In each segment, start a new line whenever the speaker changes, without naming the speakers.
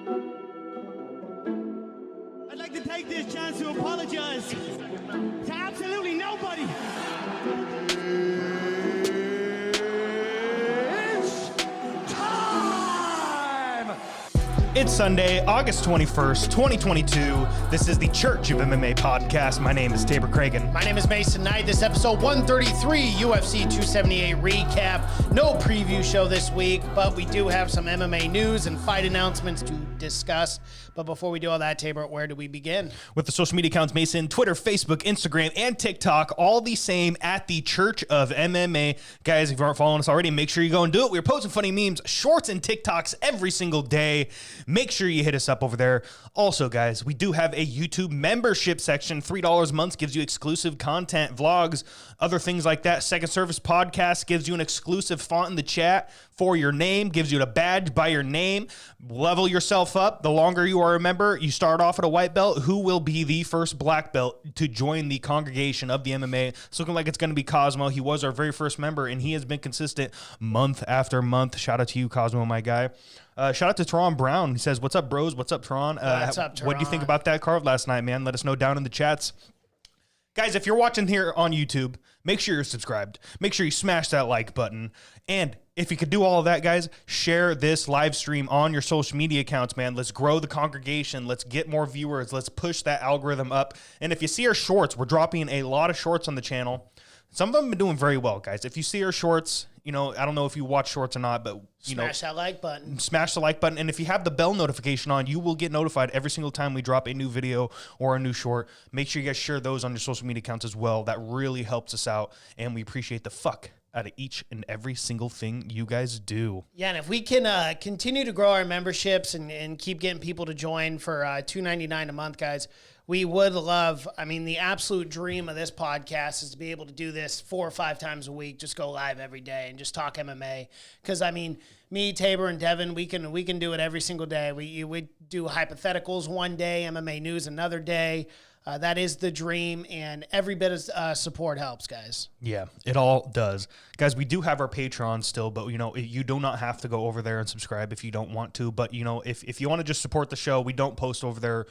I'd like to take this chance to apologize to absolutely nobody. It's time!
It's Sunday, August 21st, 2022. This is the Church of MMA podcast. My name is Tabor Cragen.
My name is Mason Knight. This is episode 133, UFC 278 recap. No preview show this week, but we do have some MMA news and fight announcements to discuss. But before we do all that, Tabor, where do we begin?
With the social media accounts, Mason, Twitter, Facebook, Instagram, and TikTok, all the same at the Church of MMA. Guys, if you aren't following us already, make sure you go and do it. We're posting funny memes, shorts, and TikToks every single day. Make sure you hit us up over there. Also, guys, we do have a YouTube membership section. $3 a month gives you exclusive content, vlogs, other things like that. Second Service Podcast gives you an exclusive font in the chat for your name, gives you a badge by your name. Level yourself up. The longer you are a member, you start off at a white belt. Who will be the first black belt to join the congregation of the MMA? It's looking like it's going to be Cosmo. He was our very first member, and he has been consistent month after month. Shout out to you, Cosmo, my guy. Shout out to Teron Brown. He says, "What's up, bros? What's up, Teron?
What's up, Teron?
What do you think about that card last night, man? Let us know down in the chats." Guys, if you're watching here on YouTube, make sure you're subscribed. Make sure you smash that like button. And if you could do all of that, guys, share this live stream on your social media accounts, man. Let's grow the congregation. Let's get more viewers. Let's push that algorithm up. And if you see our shorts, we're dropping a lot of shorts on the channel. Some of them have been doing very well, guys. If you see our shorts, you know, I don't know if you watch shorts or not, but
Smash that like button.
Smash the like button. And if you have the bell notification on, you will get notified every single time we drop a new video or a new short. Make sure you guys share those on your social media accounts as well. That really helps us out, and we appreciate the fuck out of each and every single thing you guys do.
Yeah, and if we can continue to grow our memberships and keep getting people to join for $2.99 a month, guys, we would love, I mean, the absolute dream of this podcast is to be able to do this 4 or 5 times a week, just go live every day and just talk MMA. Because, I mean, me, Tabor, and Devin, we can do it every single day. We do hypotheticals one day, MMA news another day. That is the dream, and every bit of support helps, guys.
Yeah, it all does. Guys, we do have our Patreon still, but, you know, you do not have to go over there and subscribe if you don't want to. But, you know, if you want to just support the show, we don't post over there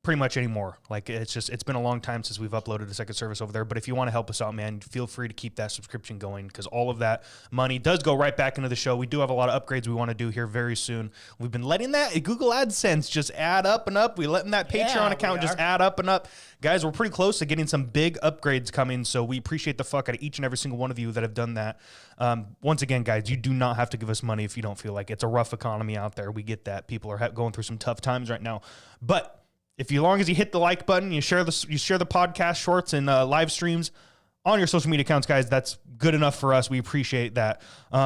pretty much anymore. Like, it's been a long time since we've uploaded a second service over there. But if you want to help us out, man, feel free to keep that subscription going, because all of that money does go right back into the show. We do have a lot of upgrades we want to do here very soon. We've been letting that Google AdSense just add up and up. We're letting that Patreon account just add up and up. Guys, we're pretty close to getting some big upgrades coming, so we appreciate the fuck out of each and every single one of you that have done that. Once again, guys, you do not have to give us money if you don't feel like it's a rough economy out there. We get that. People are going through some tough times right now. But if you, long as you hit the like button, you share the podcast shorts and live streams on your social media accounts, guys, that's good enough for us. We appreciate that.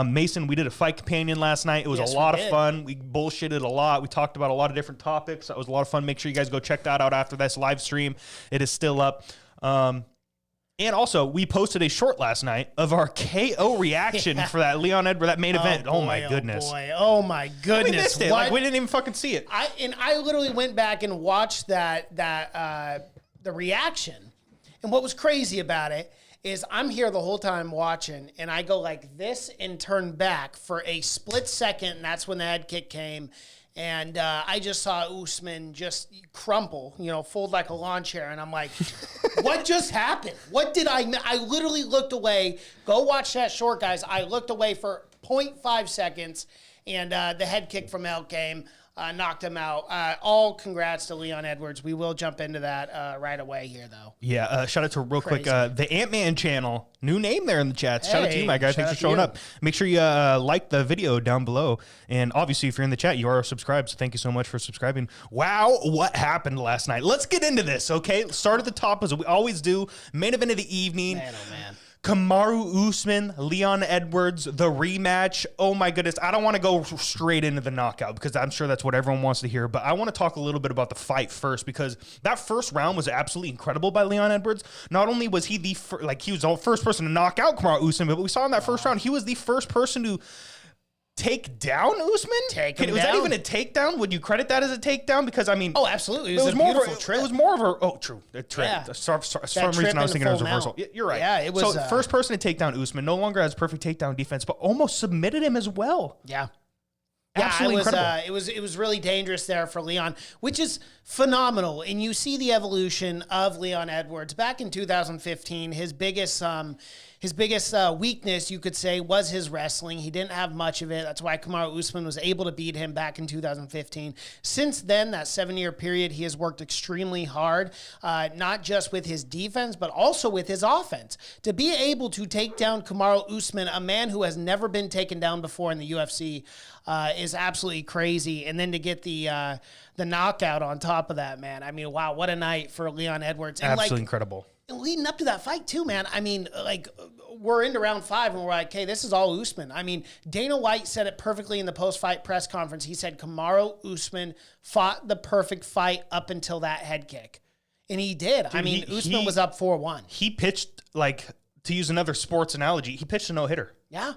Mason, we did a fight companion last night. It was a lot of fun. We bullshitted a lot. We talked about a lot of different topics. That was a lot of fun. Make sure you guys go check that out after this live stream. It is still up. And also, we posted a short last night of our KO reaction for that Leon Edwards, that main event. Oh my goodness.
Oh my goodness.
We missed it. Like, we didn't even fucking see it.
I literally went back and watched the reaction. And what was crazy about it is I'm here the whole time watching, and I go like this and turn back for a split second, and that's when the head kick came. And I just saw Usman just crumple, fold like a lawn chair. And I'm like, what just happened? What did I literally looked away. Go watch that short, guys. I looked away for 0.5 seconds, and the head kick from El came, knocked him out. All congrats to Leon Edwards. We will jump into that right away here, though.
Yeah, shout out to real quick, the Ant-Man channel. New name there in the chat. Shout out to you, my guy. Thanks for showing up. Make sure you like the video down below. And obviously, if you're in the chat, you are subscribed. So thank you so much for subscribing. Wow, what happened last night? Let's get into this, okay? Start at the top as we always do. Main event of the evening.
Man, oh man.
Kamaru Usman, Leon Edwards, the rematch. Oh my goodness. I don't want to go straight into the knockout because I'm sure that's what everyone wants to hear, but I want to talk a little bit about the fight first, because that first round was absolutely incredible by Leon Edwards. Not only was he he was the first person to knock out Kamaru Usman, but we saw in that first round, he was the first person to take down Usman? Was that even a takedown? Would you credit that as a takedown? Because, I mean...
Oh, absolutely. It was
more
of a trip.
It was more of a... Oh, true. A trip.
Yeah.
For some reason, I was thinking it was a reversal. You're right.
Yeah, it was...
So, first person to take down Usman, no longer has perfect takedown defense, but almost submitted him as well.
Yeah.
Absolutely incredible.
It was really dangerous there for Leon, which is phenomenal. And you see the evolution of Leon Edwards back in 2015. His biggest weakness, you could say, was his wrestling. He didn't have much of it. That's why Kamaru Usman was able to beat him back in 2015. Since then, that 7-year period, he has worked extremely hard, not just with his defense, but also with his offense. To be able to take down Kamaru Usman, a man who has never been taken down before in the UFC, is absolutely crazy. And then to get the knockout on top of that, man. I mean, wow, what a night for Leon Edwards. And
Absolutely incredible.
Leading up to that fight too, man. I mean, like, we're into round 5 and we're like, hey, this is all Usman. I mean, Dana White said it perfectly in the post-fight press conference. He said Kamaru Usman fought the perfect fight up until that head kick. And he did. Dude, I mean, Usman was up 4-1.
He pitched, like, to use another sports analogy, he pitched a no-hitter.
Yeah.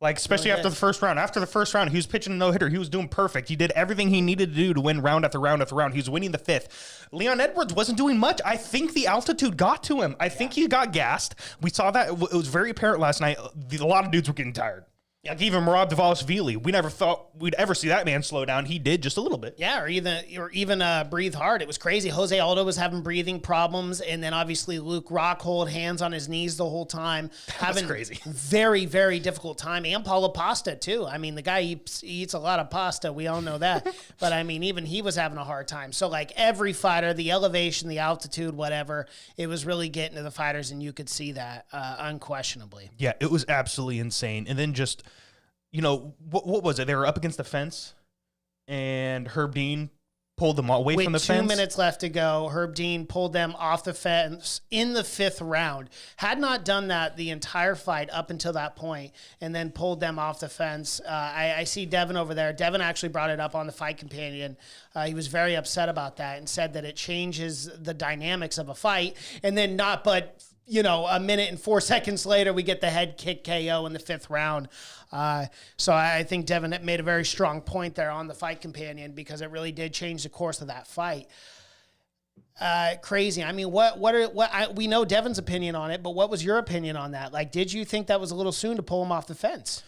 Like, especially after the first round. After the first round, he was pitching a no-hitter. He was doing perfect. He did everything he needed to do to win round after round after round. He was winning the 5th. Leon Edwards wasn't doing much. I think the altitude got to him. I think he got gassed. We saw that. It was very apparent last night. A lot of dudes were getting tired. Like even Merab Dvalishvili, we never thought we'd ever see that man slow down. He did just a little bit.
Yeah, or even breathe hard. It was crazy. Jose Aldo was having breathing problems, and then obviously Luke Rockhold, hands on his knees the whole time, having
crazy.
Very, very difficult time. And Paulo Pasta too. I mean, the guy eats a lot of pasta. We all know that. But I mean, even he was having a hard time. So like every fighter, the elevation, the altitude, whatever, it was really getting to the fighters, and you could see that unquestionably.
Yeah, it was absolutely insane. And then just, you know, what was it? They were up against the fence, and Herb Dean pulled them away from the fence.
With 2 minutes left to go, Herb Dean pulled them off the fence in the 5th round. Had not done that the entire fight up until that point, and then pulled them off the fence. I see Devin over there. Devin actually brought it up on the Fight Companion. He was very upset about that and said that it changes the dynamics of a fight. And then a minute and 4 seconds later, we get the head kick KO in the 5th round. So I think Devin made a very strong point there on the Fight Companion, because it really did change the course of that fight. Crazy. I mean, we know Devin's opinion on it, but what was your opinion on that? Like, did you think that was a little soon to pull him off the fence?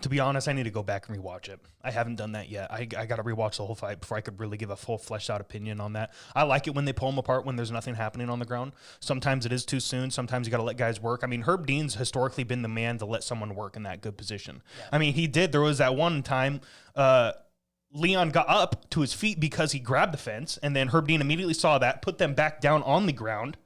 To be honest, I need to go back and rewatch it. I haven't done that yet. I got to rewatch the whole fight before I could really give a full fleshed out opinion on that. I like it when they pull them apart when there's nothing happening on the ground. Sometimes it is too soon. Sometimes you got to let guys work. I mean, Herb Dean's historically been the man to let someone work in that good position. Yeah. I mean, he did. There was that one time Leon got up to his feet because he grabbed the fence, and then Herb Dean immediately saw that, put them back down on the ground.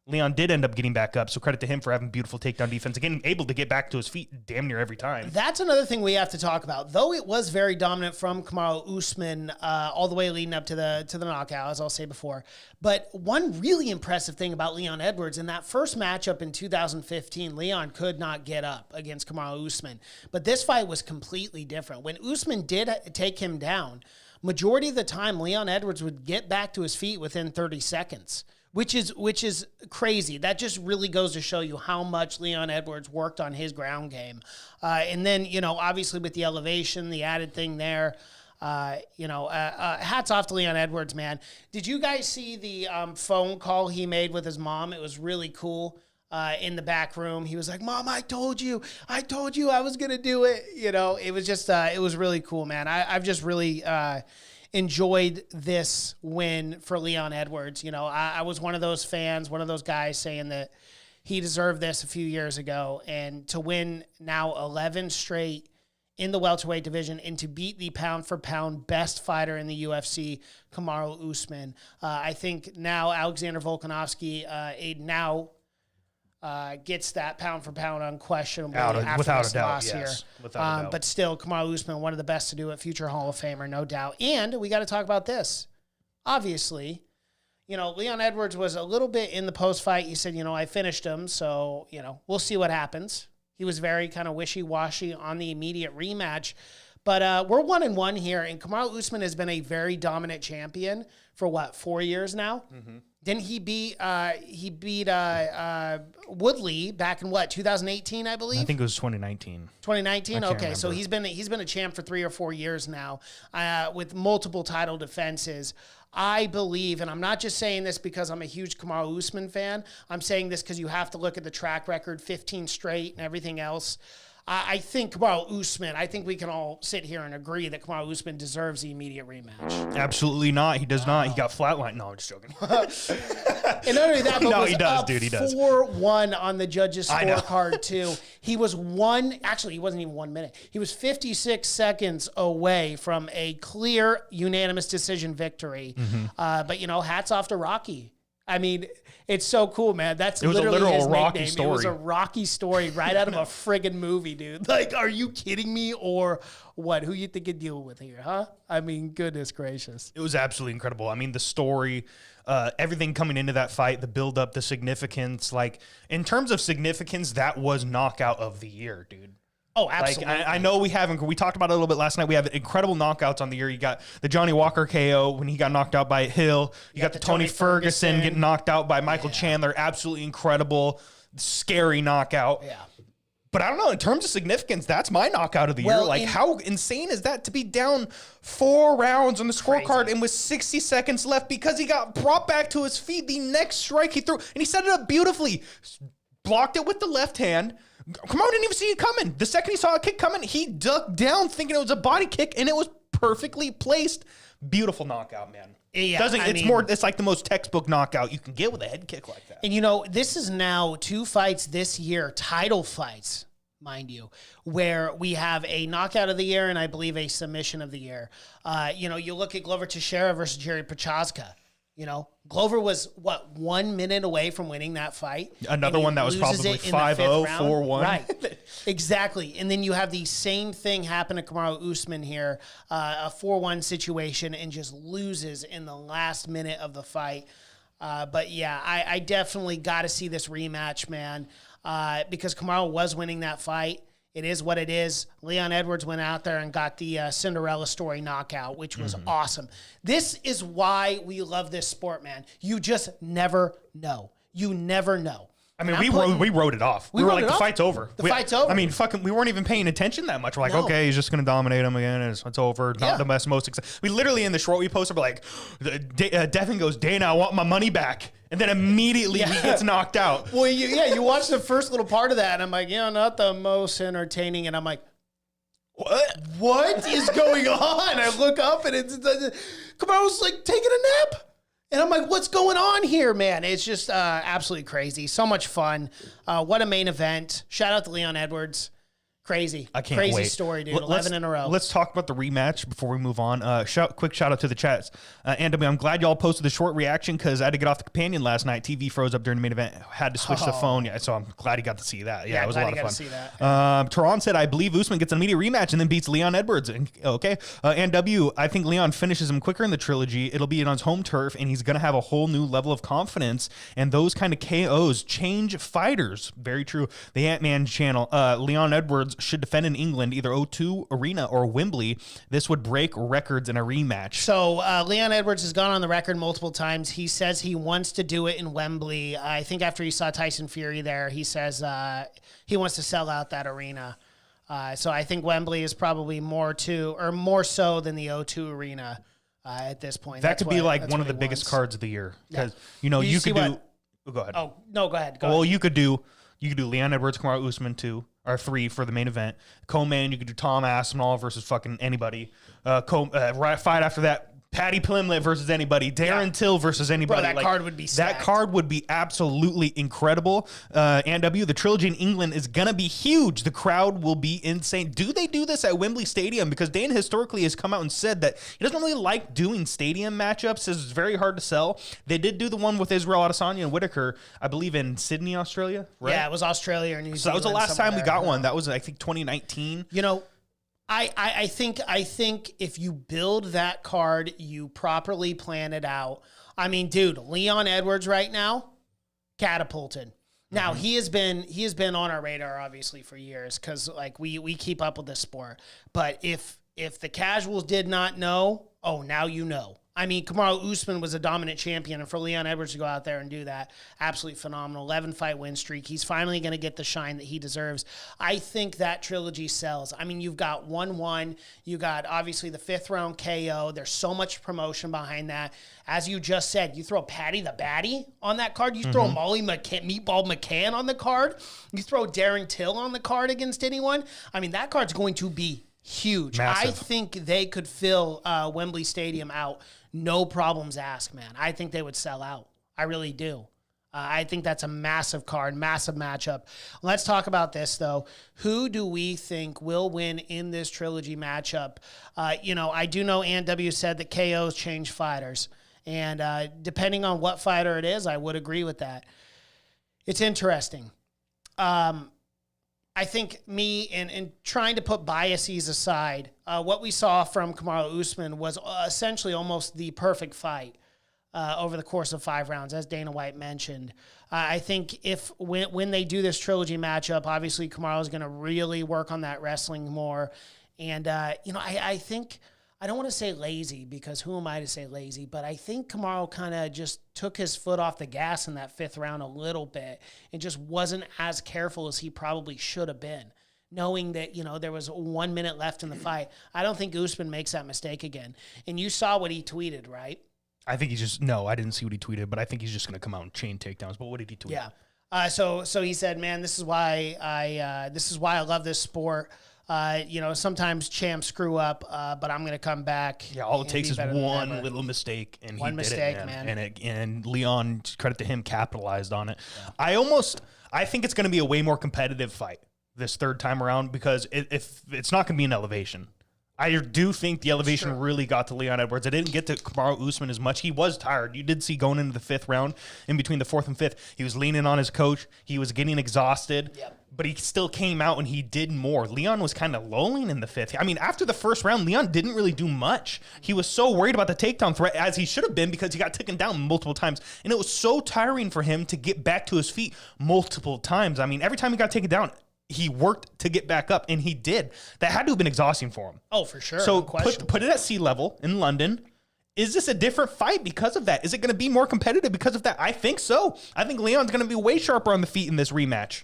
Leon did end up getting back up, so credit to him for having beautiful takedown defense. Again, able to get back to his feet damn near every time.
That's another thing we have to talk about. Though it was very dominant from Kamaru Usman all the way leading up to the knockout, as I'll say before. But one really impressive thing about Leon Edwards, in that first matchup in 2015, Leon could not get up against Kamaru Usman. But this fight was completely different. When Usman did take him down, majority of the time, Leon Edwards would get back to his feet within 30 seconds. Which is crazy. That just really goes to show you how much Leon Edwards worked on his ground game. And then, obviously with the elevation, the added thing there, hats off to Leon Edwards, man. Did you guys see the phone call he made with his mom? It was really cool. In the back room, he was like, "Mom, I told you I was going to do it." It was just, it was really cool, man. I've just really, enjoyed this win for Leon Edwards. I was one of those fans, one of those guys saying that he deserved this a few years ago, and to win now 11 straight in the welterweight division and to beat the pound for pound best fighter in the UFC, Kamaru Usman. I think now Alexander Volkanovski gets that pound for pound unquestionably
without a doubt,
loss
yes.
here.
Without a doubt.
But still, Kamaru Usman, one of the best to do it, future Hall of Famer, no doubt. And we got to talk about this. Obviously, Leon Edwards was a little bit in the post-fight. He said, I finished him, so, we'll see what happens. He was very kind of wishy-washy on the immediate rematch. But we're 1-1 here, and Kamaru Usman has been a very dominant champion for 4 years now? Mm-hmm. Didn't he beat Woodley back in 2018, I believe?
I think it was 2019.
2019? Okay,
remember.
so he's been a champ for 3 or 4 years now, with multiple title defenses. I believe, and I'm not just saying this because I'm a huge Kamaru Usman fan, I'm saying this because you have to look at the track record, 15 straight and everything else. I think Kamaru Usman, I think we can all sit here and agree that Kamaru Usman deserves the immediate rematch.
Absolutely not. He does not. He got flatlined. No, I'm just joking.
And not only that, but
No,
was
he does,
up
dude. He does.
4-1 on the judges'
I know.
scorecard, too. He was actually, he wasn't even 1 minute. He was 56 seconds away from a clear unanimous decision victory. But, hats off to Rocky. I mean, it's so cool, man. That's literally
literal
his
Rocky
nickname.
story.
It was a Rocky story right out of a friggin' movie, dude. Like, are you kidding me or what? Who you think you're dealing with here, huh? I mean, goodness gracious.
It was absolutely incredible. I mean, the story, everything coming into that fight, the build-up, the significance. Like, in terms of significance, that was knockout of the year, dude.
Oh, absolutely.
Like, I know we talked about it a little bit last night. We have incredible knockouts on the year. You got the Johnny Walker KO when he got knocked out by Hill. You got the Tony Ferguson getting knocked out by Michael Chandler. Absolutely incredible, scary knockout.
Yeah.
But I don't know, in terms of significance, that's my knockout of the year. Like, how insane is that to be down 4 rounds on the scorecard and with 60 seconds left because he got brought back to his feet the next strike he threw, and he set it up beautifully. Blocked it with the left hand. Kamaru didn't even see it coming. The second he saw a kick coming, he ducked down thinking it was a body kick, and it was perfectly placed. Beautiful knockout, man.
Yeah,
It's like the most textbook knockout you can get with a head kick like that.
And this is now 2 fights this year, title fights, mind you, where we have a knockout of the year and I believe a submission of the year. You look at Glover Teixeira versus Jerry Prochazka. Glover was 1 minute away from winning that fight.
Another one that was probably 5-0, 4-1.
Right, exactly. And then you have the same thing happen to Kamaru Usman here, a 4-1 situation, and just loses in the last minute of the fight. But yeah, I definitely got to see this rematch, man, because Kamaru was winning that fight. It is what it is. Leon Edwards went out there and got the Cinderella story knockout, which was awesome. This is why we love this sport, man. You just never know. You never know.
I mean, we wrote it off. We were like, the fight's over.
The fight's over.
I mean, we weren't even paying attention that much. We're like, okay, he's just going to dominate him again. It's over. Not the most exciting. We literally in the short we posted, we're like, Devin goes, Dana, I want my money back. And then immediately he gets knocked out.
Well, you watch the first little part of that, and I'm like, not the most entertaining. And I'm like, what is going on? I look up, and Kamaru's like taking a nap. And I'm like, what's going on here, man? It's just absolutely crazy. So much fun. What a main event. Shout out to Leon Edwards. Crazy.
I can't
Crazy
wait.
story, dude. 11 in a row.
Let's talk about the rematch before we move on. Quick shout out to the chats. And I'm glad y'all posted the short reaction because I had to get off the companion last night. TV froze up during the main event. Had to switch the phone. Yeah, so I'm glad he got to see that. Yeah, it was a lot of fun.
See that.
Tehran said, I believe Usman gets an immediate rematch and then beats Leon Edwards. Okay. And W, I think Leon finishes him quicker in the trilogy. It'll be on his home turf, and he's going to have a whole new level of confidence. And those kind of KOs change fighters. Very true. The Ant-Man channel. Leon Edwards should defend in England, either O2 Arena or Wembley. This would break records in a rematch.
So Leon Edwards has gone on the record multiple times. He says he wants to do it in Wembley. I think after he saw Tyson Fury there, he says he wants to sell out that arena. So I think Wembley is probably more so than the O2 Arena at this point.
That could be like one of the biggest cards of the year because you could do. Go ahead.
Oh no, go ahead.
Well, you could do Leon Edwards, Kamaru Usman 2 or 3 for the main event. Co-main, you could do Tom Aspinall versus fucking anybody. Fight after that, Paddy Pimblett versus anybody. Darren Till versus anybody.
Bro, that card would be stacked.
That card would be absolutely incredible. And the trilogy in England is going to be huge. The crowd will be insane. Do they do this at Wembley Stadium? Because Dana historically has come out and said that he doesn't really like doing stadium matchups. Says it's very hard to sell. They did do the one with Israel Adesanya and Whitaker, I believe in Sydney, Australia, right?
Yeah, it was Australia or New Zealand.
So that was the last time we got one. That was, I think, 2019.
I think if you build that card, you properly plan it out. I mean, dude, Leon Edwards right now, catapulted. Now he has been on our radar obviously for years because like we keep up with this sport. But if the casuals did not know, oh, now you know. I mean, Kamaru Usman was a dominant champion, and for Leon Edwards to go out there and do that, absolutely phenomenal. 11-fight win streak. He's finally going to get the shine that he deserves. I think that trilogy sells. I mean, you've got 1-1. You got, obviously, the 5th-round KO. There's so much promotion behind that. As you just said, you throw Patty the Batty on that card. You throw Molly Meatball McCann on the card. You throw Darren Till on the card against anyone. I mean, that card's going to be huge.
Massive.
I think they could fill Wembley Stadium out. No problems asked, man. I think they would sell out. I really do. I think that's a massive card, massive matchup. Let's talk about this, though. Who do we think will win in this trilogy matchup? I do know Ant W said that KOs change fighters. And depending on what fighter it is, I would agree with that. It's interesting. I think me, in trying to put biases aside, what we saw from Kamaru Usman was essentially almost the perfect fight over the course of 5 rounds, as Dana White mentioned. I think when they do this trilogy matchup, obviously Kamaru is going to really work on that wrestling more. And, I think, I don't want to say lazy, because who am I to say lazy, but I think Kamaru kind of just took his foot off the gas in that 5th round a little bit and just wasn't as careful as he probably should have been, knowing that, there was 1 minute left in the fight. I don't think Usman makes that mistake again. And you saw what he tweeted, right?
I think I didn't see what he tweeted, but I think he's just going to come out and chain takedowns. But what did he tweet?
Yeah. So he said, man, this is why I love this sport. Sometimes champs screw up, but I'm going to come back.
Yeah, all it takes is one little mistake, and
one mistake,
did it,
man.
And Leon, credit to him, capitalized on it. Yeah. I think it's going to be a way more competitive fight this 3rd time around, because if it's not going to be an elevation. I do think the elevation really got to Leon Edwards. I didn't get to Kamaru Usman as much. He was tired. You did see going into the 5th round, in between the 4th and 5th, he was leaning on his coach. He was getting exhausted. Yep. But he still came out and he did more. Leon was kind of lulling in the 5th. I mean, after the 1st round, Leon didn't really do much. He was so worried about the takedown threat, as he should have been, because he got taken down multiple times. And it was so tiring for him to get back to his feet multiple times. I mean, every time he got taken down, he worked to get back up, and he did. That had to have been exhausting for him.
Oh, for sure.
So put it at sea level in London. Is this a different fight because of that? Is it going to be more competitive because of that? I think so. I think Leon's going to be way sharper on the feet in this rematch.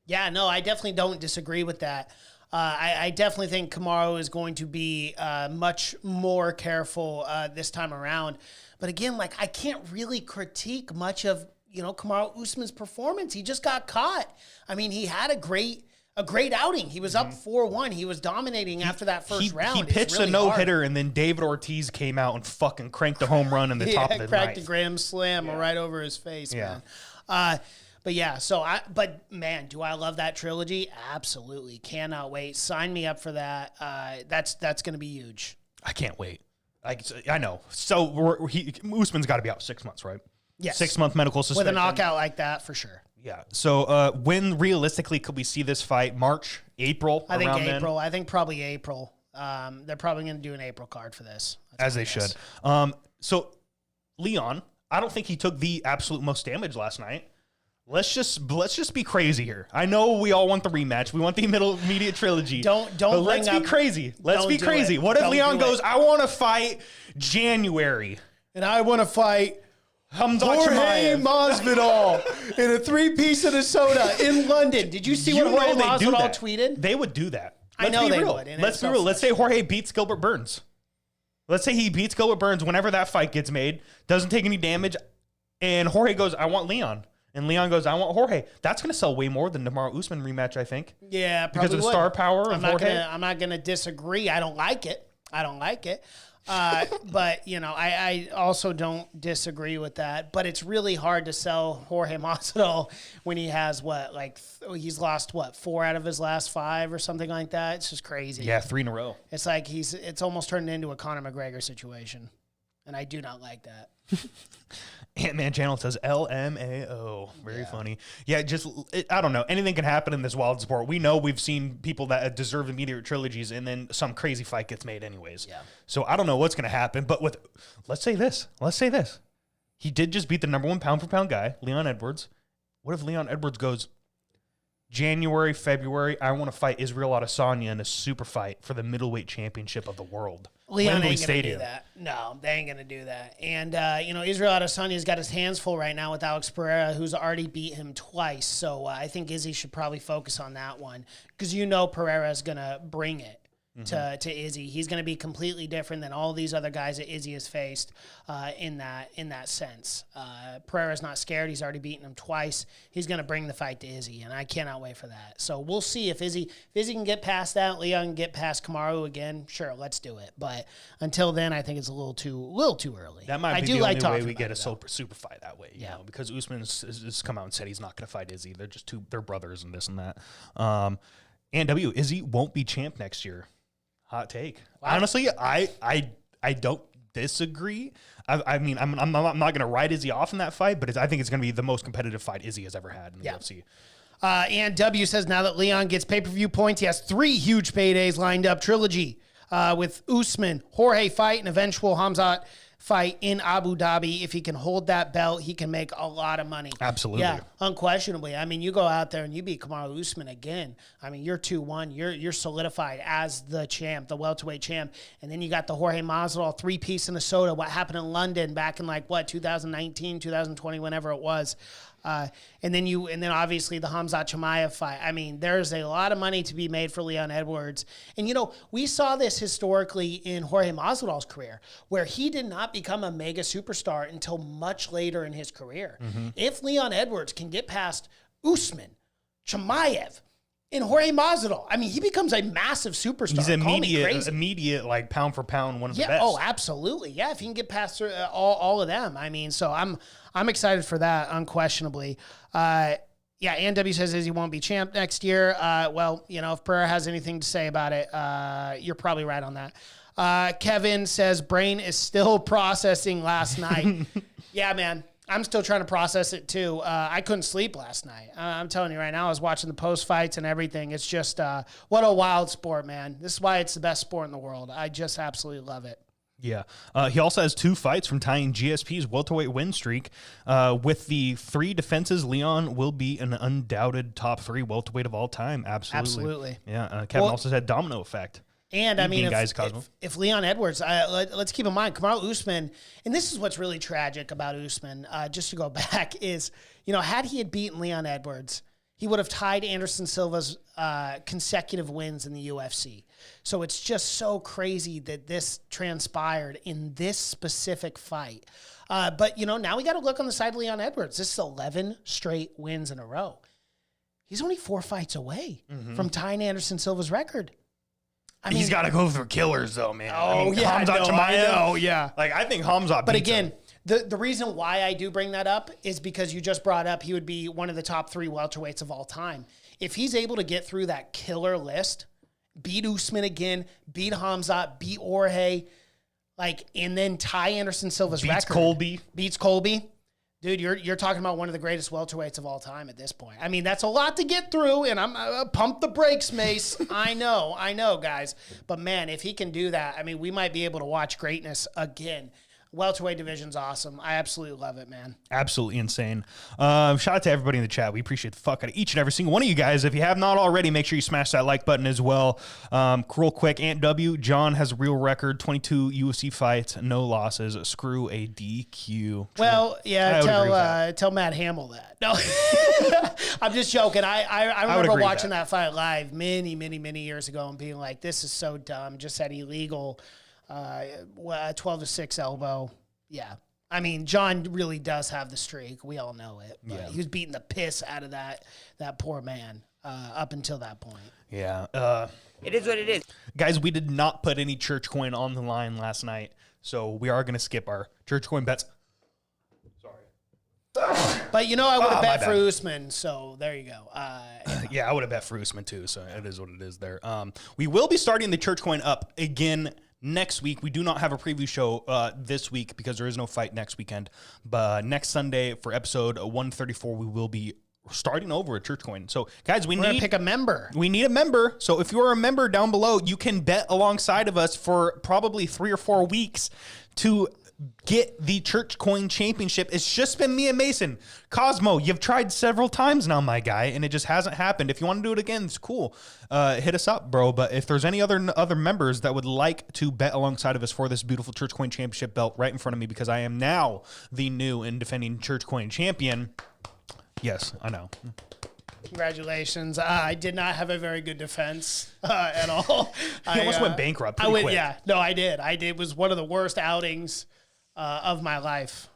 Yeah, no, I definitely don't disagree with that. I definitely think Kamaru is going to be much more careful this time around. But again, I can't really critique much of Kamaru Usman's performance. He just got caught. I mean, he had a great outing. He was up 4-1. He was dominating after that first round.
He pitched a no-hitter, and then David Ortiz came out and fucking cranked a home run in the top of the
cracked
ninth.
a grand slam right over his face, man. But man, do I love that trilogy? Absolutely. Cannot wait. Sign me up for that. That's going to be huge.
I can't wait. I know. So Usman's got to be out 6 months, right?
Yes.
6-month medical suspension.
With a knockout like that, for sure.
Yeah. So when realistically could we see this fight? March, April?
I think April.
Then?
I think probably April. They're probably going to do an April card for this.
As they should. So Leon, I don't think he took the absolute most damage last night. Let's just be crazy here. I know we all want the rematch. We want the immediate trilogy. Let's be crazy. Let's be crazy. What if Leon goes, I want to fight January.
And I want to fight
Jorge
Masvidal in a 3-piece and a soda in London. Did you see what Jorge Masvidal tweeted?
They would do that.
I know they would.
Let's be real. Let's say Jorge beats Gilbert Burns. Let's say he beats Gilbert Burns whenever that fight gets made, doesn't take any damage, and Jorge goes, I want Leon. And Leon goes, I want Jorge. That's going to sell way more than the Kamaru Usman rematch, I think.
Yeah, probably
because of the star power of Jorge.
I'm not going to disagree. I don't like it. But, I also don't disagree with that. But it's really hard to sell Jorge Masvidal when he has, he's lost, 4 out of his last 5 or something like that. It's just crazy.
Yeah, 3 in a row.
It's like it's almost turned into a Conor McGregor situation. And I do not like that.
Ant-Man channel says LMAO. Very funny. Yeah, I don't know. Anything can happen in this wild sport. We know we've seen people that deserve immediate trilogies, and then some crazy fight gets made anyways. Yeah. So I don't know what's going to happen, but let's say this. He did just beat the #1 pound-for-pound guy, Leon Edwards. What if Leon Edwards goes, January, February, I want to fight Israel Adesanya in a super fight for the middleweight championship of the world.
Leon
Wembley
ain't going to
Stadium.
do that. No, they ain't going to do that. And, Israel Adesanya's got his hands full right now with Alex Pereira, who's already beat him twice. So I think Izzy should probably focus on that one because Pereira's going to bring it. To Izzy. He's going to be completely different than all these other guys that Izzy has faced in that sense. Pereira's not scared. He's already beaten him twice. He's going to bring the fight to Izzy, and I cannot wait for that. So we'll see if Izzy can get past that. Leon can get past Kamaru again. Sure, let's do it. But until then, I think it's a little too early.
That might be the only way we get a super fight that way. You know, because Usman has come out and said he's not going to fight Izzy. They're just they're brothers and this and that. And Izzy won't be champ next year. Hot take. Wow. Honestly, I don't disagree. I mean, I'm not going to write Izzy off in that fight, but I think it's going to be the most competitive fight Izzy has ever had in the UFC.
And W says now that Leon gets pay-per-view points, he has 3 huge paydays lined up. Trilogy with Usman, Jorge fight, and eventual Hamzat fight in Abu Dhabi. If he can hold that belt, he can make a lot of money.
Absolutely.
Yeah, unquestionably. I mean, you go out there and you beat Kamaru Usman again. I mean, you're 2-1. You're solidified as the champ, the welterweight champ. And then you got the Jorge Masvidal 3-piece in Minnesota. What happened in London back in 2019, 2020, whenever it was. And then obviously the Hamzat Chimaev fight. I mean, there's a lot of money to be made for Leon Edwards. And, we saw this historically in Jorge Masvidal's career, where he did not become a mega superstar until much later in his career. Mm-hmm. If Leon Edwards can get past Usman, Chimaev, and Jorge Masvidal, I mean, he becomes a massive superstar.
He's immediate, like pound for pound, one of the best.
Oh, absolutely. Yeah, if he can get past all of them. I mean, so I'm excited for that, unquestionably. And W says he won't be champ next year. If Pereira has anything to say about it, you're probably right on that. Kevin says brain is still processing last night. Yeah, man. I'm still trying to process it too. I couldn't sleep last night. I'm telling you right now, I was watching the post fights and everything. It's just, what a wild sport, man. This is why it's the best sport in the world. I just absolutely love it.
Yeah. He also has 2 fights from tying GSP's welterweight win streak. With the 3 defenses, Leon will be an undoubted top 3 welterweight of all time. Absolutely. Yeah. Kevin also said domino effect.
And I mean, if Leon Edwards, let's keep in mind, Kamaru Usman, and this is what's really tragic about Usman, just to go back, is, had he had beaten Leon Edwards, he would have tied Anderson Silva's consecutive wins in the UFC. So it's just so crazy that this transpired in this specific fight. But, now we got to look on the side of Leon Edwards. This is 11 straight wins in a row. He's only 4 fights away from tying Anderson Silva's record. I mean,
he's got to go through killers, though, man.
I know, yeah.
Like, I think Hamzat
But again, the reason why I do bring that up is because you just brought up he would be one of the top 3 welterweights of all time. If he's able to get through that killer list, beat Usman again, beat Hamzat, beat Jorge, and then tie Anderson Silva's record. Beats Colby. Dude, you're talking about one of the greatest welterweights of all time at this point. I mean, that's a lot to get through, and I'm pump the brakes, Mace. I know, guys. But, man, if he can do that, I mean, we might be able to watch greatness again. Welterweight division's awesome. I absolutely love it, man.
Absolutely insane. Shout out to everybody in the chat. We appreciate the fuck out of each and every single one of you guys. If you have not already, make sure you smash that like button as well. Real quick, Ant W. John has a real record, 22 UFC fights, no losses. Screw a DQ.
Well, yeah, tell Matt Hamill that. No, I'm just joking. I remember watching that fight live many, many, many years ago and being like, this is so dumb. Just that illegal 12-6 elbow. Yeah. I mean, John really does have the streak. We all know it. But he was beating the piss out of that poor man up until that point.
Yeah.
It is what it is.
Guys, we did not put any church coin on the line last night, so we are going to skip our church coin bets. Sorry.
But, I would have bet for Usman, so there you go.
Yeah, I would have bet for Usman, too, so it is what it is there. We will be starting the church coin up again next week. We do not have a preview show this week because there is no fight next weekend. But next Sunday for episode 134, we will be starting over at Church Coin. So, guys,
we're going to pick a member.
We need a member. So, if you're a member down below, you can bet alongside of us for probably 3 or 4 weeks to get the Church Coin Championship. It's just been me and Mason. Cosmo, you've tried several times now, my guy, and it just hasn't happened. If you want to do it again, it's cool. Hit us up, bro. But if there's any other members that would like to bet alongside of us for this beautiful Church Coin Championship belt right in front of me, because I am now the new and defending Church Coin champion. Yes, I know.
Congratulations. I did not have a very good defense at all.
He almost went bankrupt pretty quick.
Yeah, no, I did. It was one of the worst outings of my life.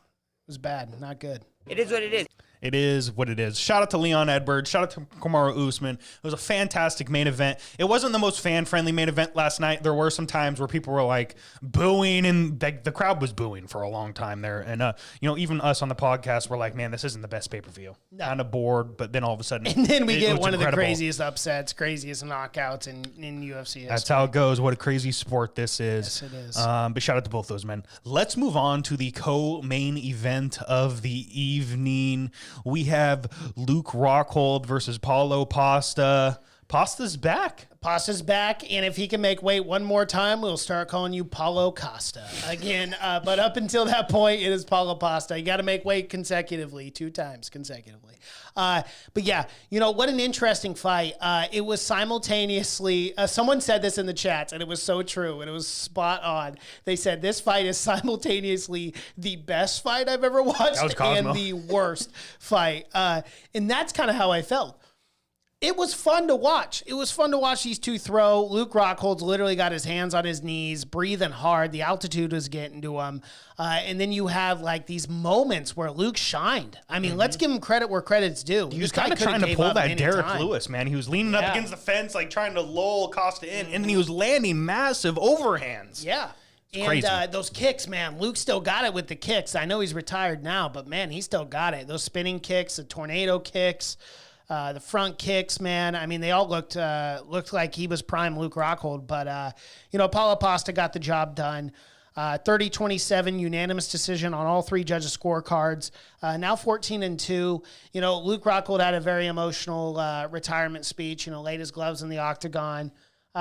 It was bad, not good.
It is what it is.
It is what it is. Shout out to Leon Edwards. Shout out to Kamaru Usman. It was a fantastic main event. It wasn't the most fan-friendly main event last night. There were some times where people were like booing, and the crowd was booing for a long time there. And even us on the podcast were like, "Man, this isn't the best pay-per-view."
No.
Kind of bored, but then all of a sudden,
and then we get one
incredible.
of the craziest upsets, craziest knockouts in UFC history.
That's how it goes. What a crazy sport this is.
Yes, it is.
But shout out to both those men. Let's move on to the co-main event of the evening. We have Luke Rockhold versus Paulo Pasta. Pasta's back.
Pasta's back, and if he can make weight one more time, we'll start calling you Paulo Costa again. But up until that point, it is Paulo Pasta. You got to make weight consecutively, 2 times consecutively. But yeah, what an interesting fight. It was simultaneously, someone said this in the chats, and it was so true, and it was spot on. They said this fight is simultaneously the best fight I've ever watched and the worst fight. And that's kind of how I felt. It was fun to watch. It was fun to watch these two throw. Luke Rockhold's literally got his hands on his knees, breathing hard. The altitude was getting to him. And then you have like these moments where Luke shined. I mean, let's give him credit where credit's due.
He was kind of trying to pull that Derek Lewis, man. He was leaning up against the fence, like trying to lull Costa in, and then he was landing massive overhands.
Yeah.
Crazy.
And those kicks, man, Luke still got it with the kicks. I know he's retired now, but man, he still got it. Those spinning kicks, the tornado kicks. The front kicks, man. I mean, they all looked like he was prime Luke Rockhold. But, Paulo Pasta got the job done. 30-27 unanimous decision on all 3 judges' scorecards. Now 14-2. Luke Rockhold had a very emotional retirement speech, laid his gloves in the octagon.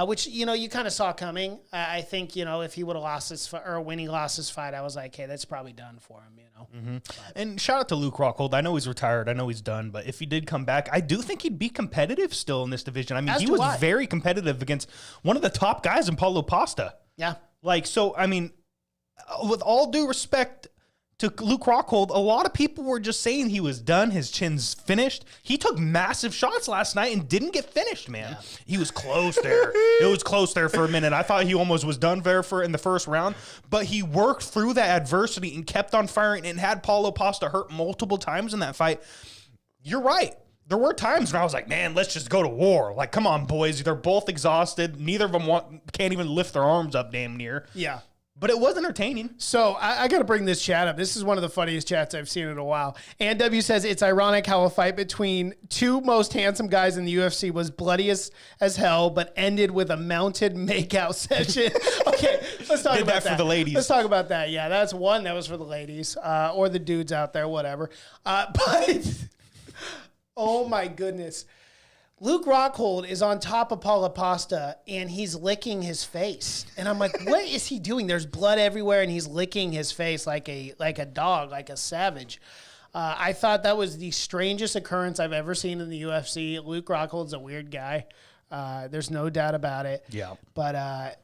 Which, you kind of saw coming. I think, if he would have lost this fight, or when he lost this fight, I was like, hey, that's probably done for him,
Mm-hmm. And shout out to Luke Rockhold. I know he's retired. I know he's done. But if he did come back, I do think he'd be competitive still in this division. I mean, he was very competitive against one of the top guys in Paulo Pasta.
Yeah.
With all due respect to Luke Rockhold, a lot of people were just saying he was done. His chin's finished. He took massive shots last night and didn't get finished, man. Yeah. He was close there. It was close there for a minute. I thought he almost was done there in the first round, but he worked through that adversity and kept on firing and had Paulo Pasta hurt multiple times in that fight. You're right. There were times where I was like, man, let's just go to war. Like, come on, boys. They're both exhausted. Neither of them can't even lift their arms up damn near.
Yeah.
But it was entertaining.
So I got to bring this chat up. This is one of the funniest chats I've seen in a while. And W says, it's ironic how a fight between 2 most handsome guys in the UFC was bloody as hell, but ended with a mounted makeout session. Okay, let's talk about that.
For the ladies.
Let's talk about that. Yeah, that's one that was for the ladies or the dudes out there, whatever. But, oh my goodness. Luke Rockhold is on top of Paulo Pasta, and he's licking his face. And I'm like, what is he doing? There's blood everywhere, and he's licking his face like a dog, like a savage. I thought that was the strangest occurrence I've ever seen in the UFC. Luke Rockhold's a weird guy. There's no doubt about it.
Yeah.
But,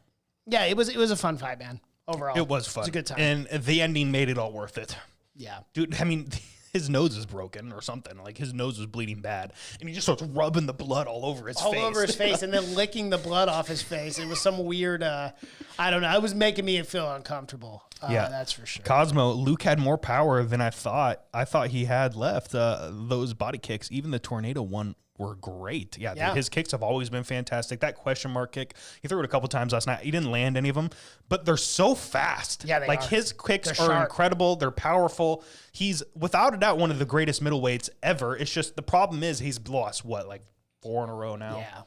yeah, it was a fun fight, man, overall.
It was fun.
It was a good time.
And the ending made it all worth it.
Yeah.
Dude, I mean... his nose is broken or something. Like, his nose was bleeding bad. And he just starts rubbing the blood all over his face.
All over his face and then licking the blood off his face. It was some weird, I don't know. It was making me feel uncomfortable. Yeah, that's for sure.
Cosmo, Luke had more power than I thought. I thought he had left. Those body kicks, even the tornado one, were great. Yeah. His kicks have always been fantastic. That question mark kick, he threw it a couple times last night. He didn't land any of them, but they're so fast.
Yeah, they are.
His kicks are incredible. They're powerful. He's without a doubt one of the greatest middleweights ever. It's just the problem is he's lost 4 in a row now.
Yeah.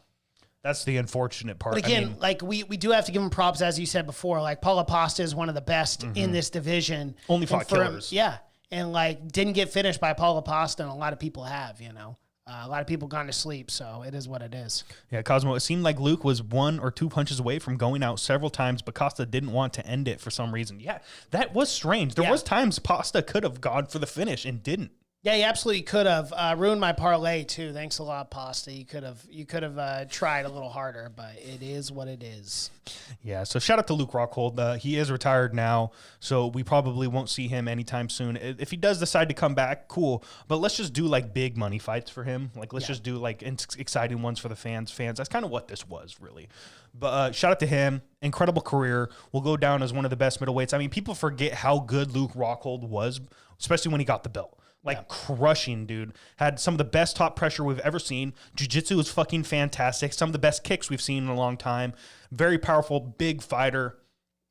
That's the unfortunate part.
But again, we do have to give him props, as you said before. Like, Paulo Pasta is one of the best in this division.
Only fought killers.
Yeah. And didn't get finished by Paulo Pasta, and a lot of people have, A lot of people gone to sleep, so it is what it is.
Yeah, Cosmo, it seemed like Luke was 1 or 2 punches away from going out several times, but Costa didn't want to end it for some reason. Yeah, that was strange. There was times Costa could have gone for the finish and didn't.
Yeah, you absolutely could have ruined my parlay too. Thanks a lot, Pasta. You could have tried a little harder, but it is what it is.
Yeah. So shout out to Luke Rockhold. He is retired now, so we probably won't see him anytime soon. If he does decide to come back, cool. But let's just do like big money fights for him. Like let's just do like exciting ones for the fans. That's kind of what this was really. But shout out to him. Incredible career. Will go down as one of the best middleweights. I mean, people forget how good Luke Rockhold was, especially when he got the belt. Crushing, dude. Had some of the best top pressure we've ever seen. Jiu-jitsu was fucking fantastic. Some of the best kicks we've seen in a long time. Very powerful, big fighter.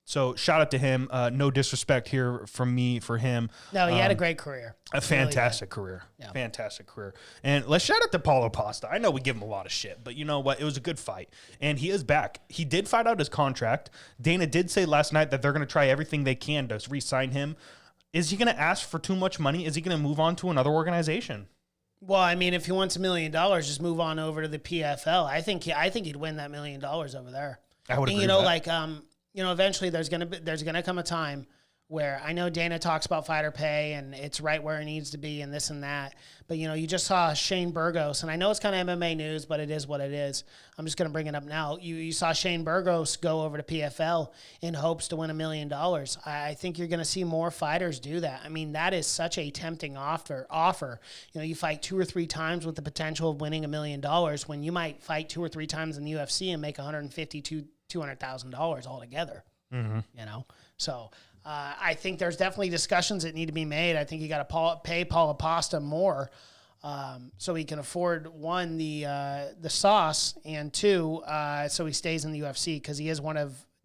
So shout out to him. No disrespect here from me for him.
No, he had a great career.
A fantastic career. Yeah. Fantastic career. And let's shout out to Paulo Pasta. I know we give him a lot of shit, but you know what? It was a good fight. And he is back. He did fight out his contract. Dana did say last night that they're going to try everything they can to re-sign him. Is he going to ask for too much money? Is he going to move on to another organization?
Well, I mean, if he wants $1 million, just move on over to the PFL. I think he'd win that $1 million over there.
I would agree.
You know, like eventually there's gonna come a time where I know Dana talks about fighter pay and it's right where it needs to be and this and that. But, you know, you just saw Shane Burgos, and I know it's kind of MMA news, but it is what it is. I'm just going to bring it up now. You saw Shane Burgos go over to PFL in hopes to win $1 million. I think you're going to see more fighters do that. I mean, that is such a tempting offer. You know, you fight 2 or 3 times with the potential of winning $1 million when you might fight 2 or 3 times in the UFC and make $150,000-$200,000 altogether.
Mm-hmm.
You know, so I think there's definitely discussions that need to be made. I think you got to pay Paulo Pasta more so he can afford, 1, the sauce, and 2, so he stays in the UFC because he is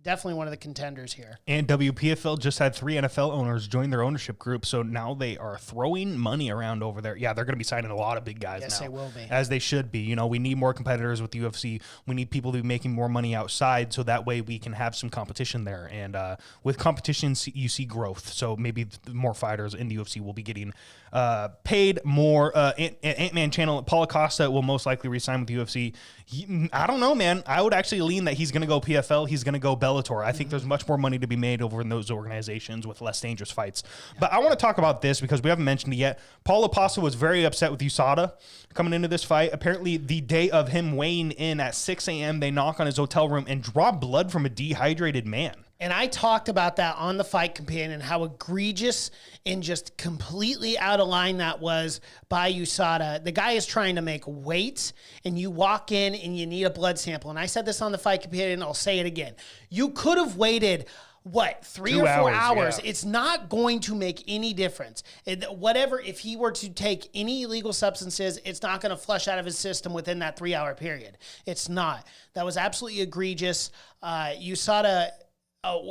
definitely one of the contenders here.
And WPFL just had 3 NFL owners join their ownership group, so now they are throwing money around over there. Yeah, they're going to be signing a lot of big guys now.
Yes, they will be.
As they should be. You know, we need more competitors with the UFC. We need people to be making more money outside, so that way we can have some competition there. And with competition, you see growth. So maybe more fighters in the UFC will be getting paid more. Ant-Man channel, Paulo Costa will most likely resign with the UFC. I don't know, man. I would actually lean that he's going to go PFL. He's going to go Bellator. I think there's much more money to be made over in those organizations with less dangerous fights. Yeah. But I want to talk about this because we haven't mentioned it yet. Paulo Pasta was very upset with USADA coming into this fight. Apparently, the day of him weighing in at 6 a.m., they knock on his hotel room and draw blood from a dehydrated man.
And I talked about that on the Fight Companion, how egregious and just completely out of line that was by USADA. The guy is trying to make weight, and you walk in and you need a blood sample. And I said this on the Fight Companion, and I'll say it again. You could have waited, 3 or 4 hours? Yeah. It's not going to make any difference. If he were to take any illegal substances, it's not going to flush out of his system within that 3-hour period. It's not. That was absolutely egregious. USADA...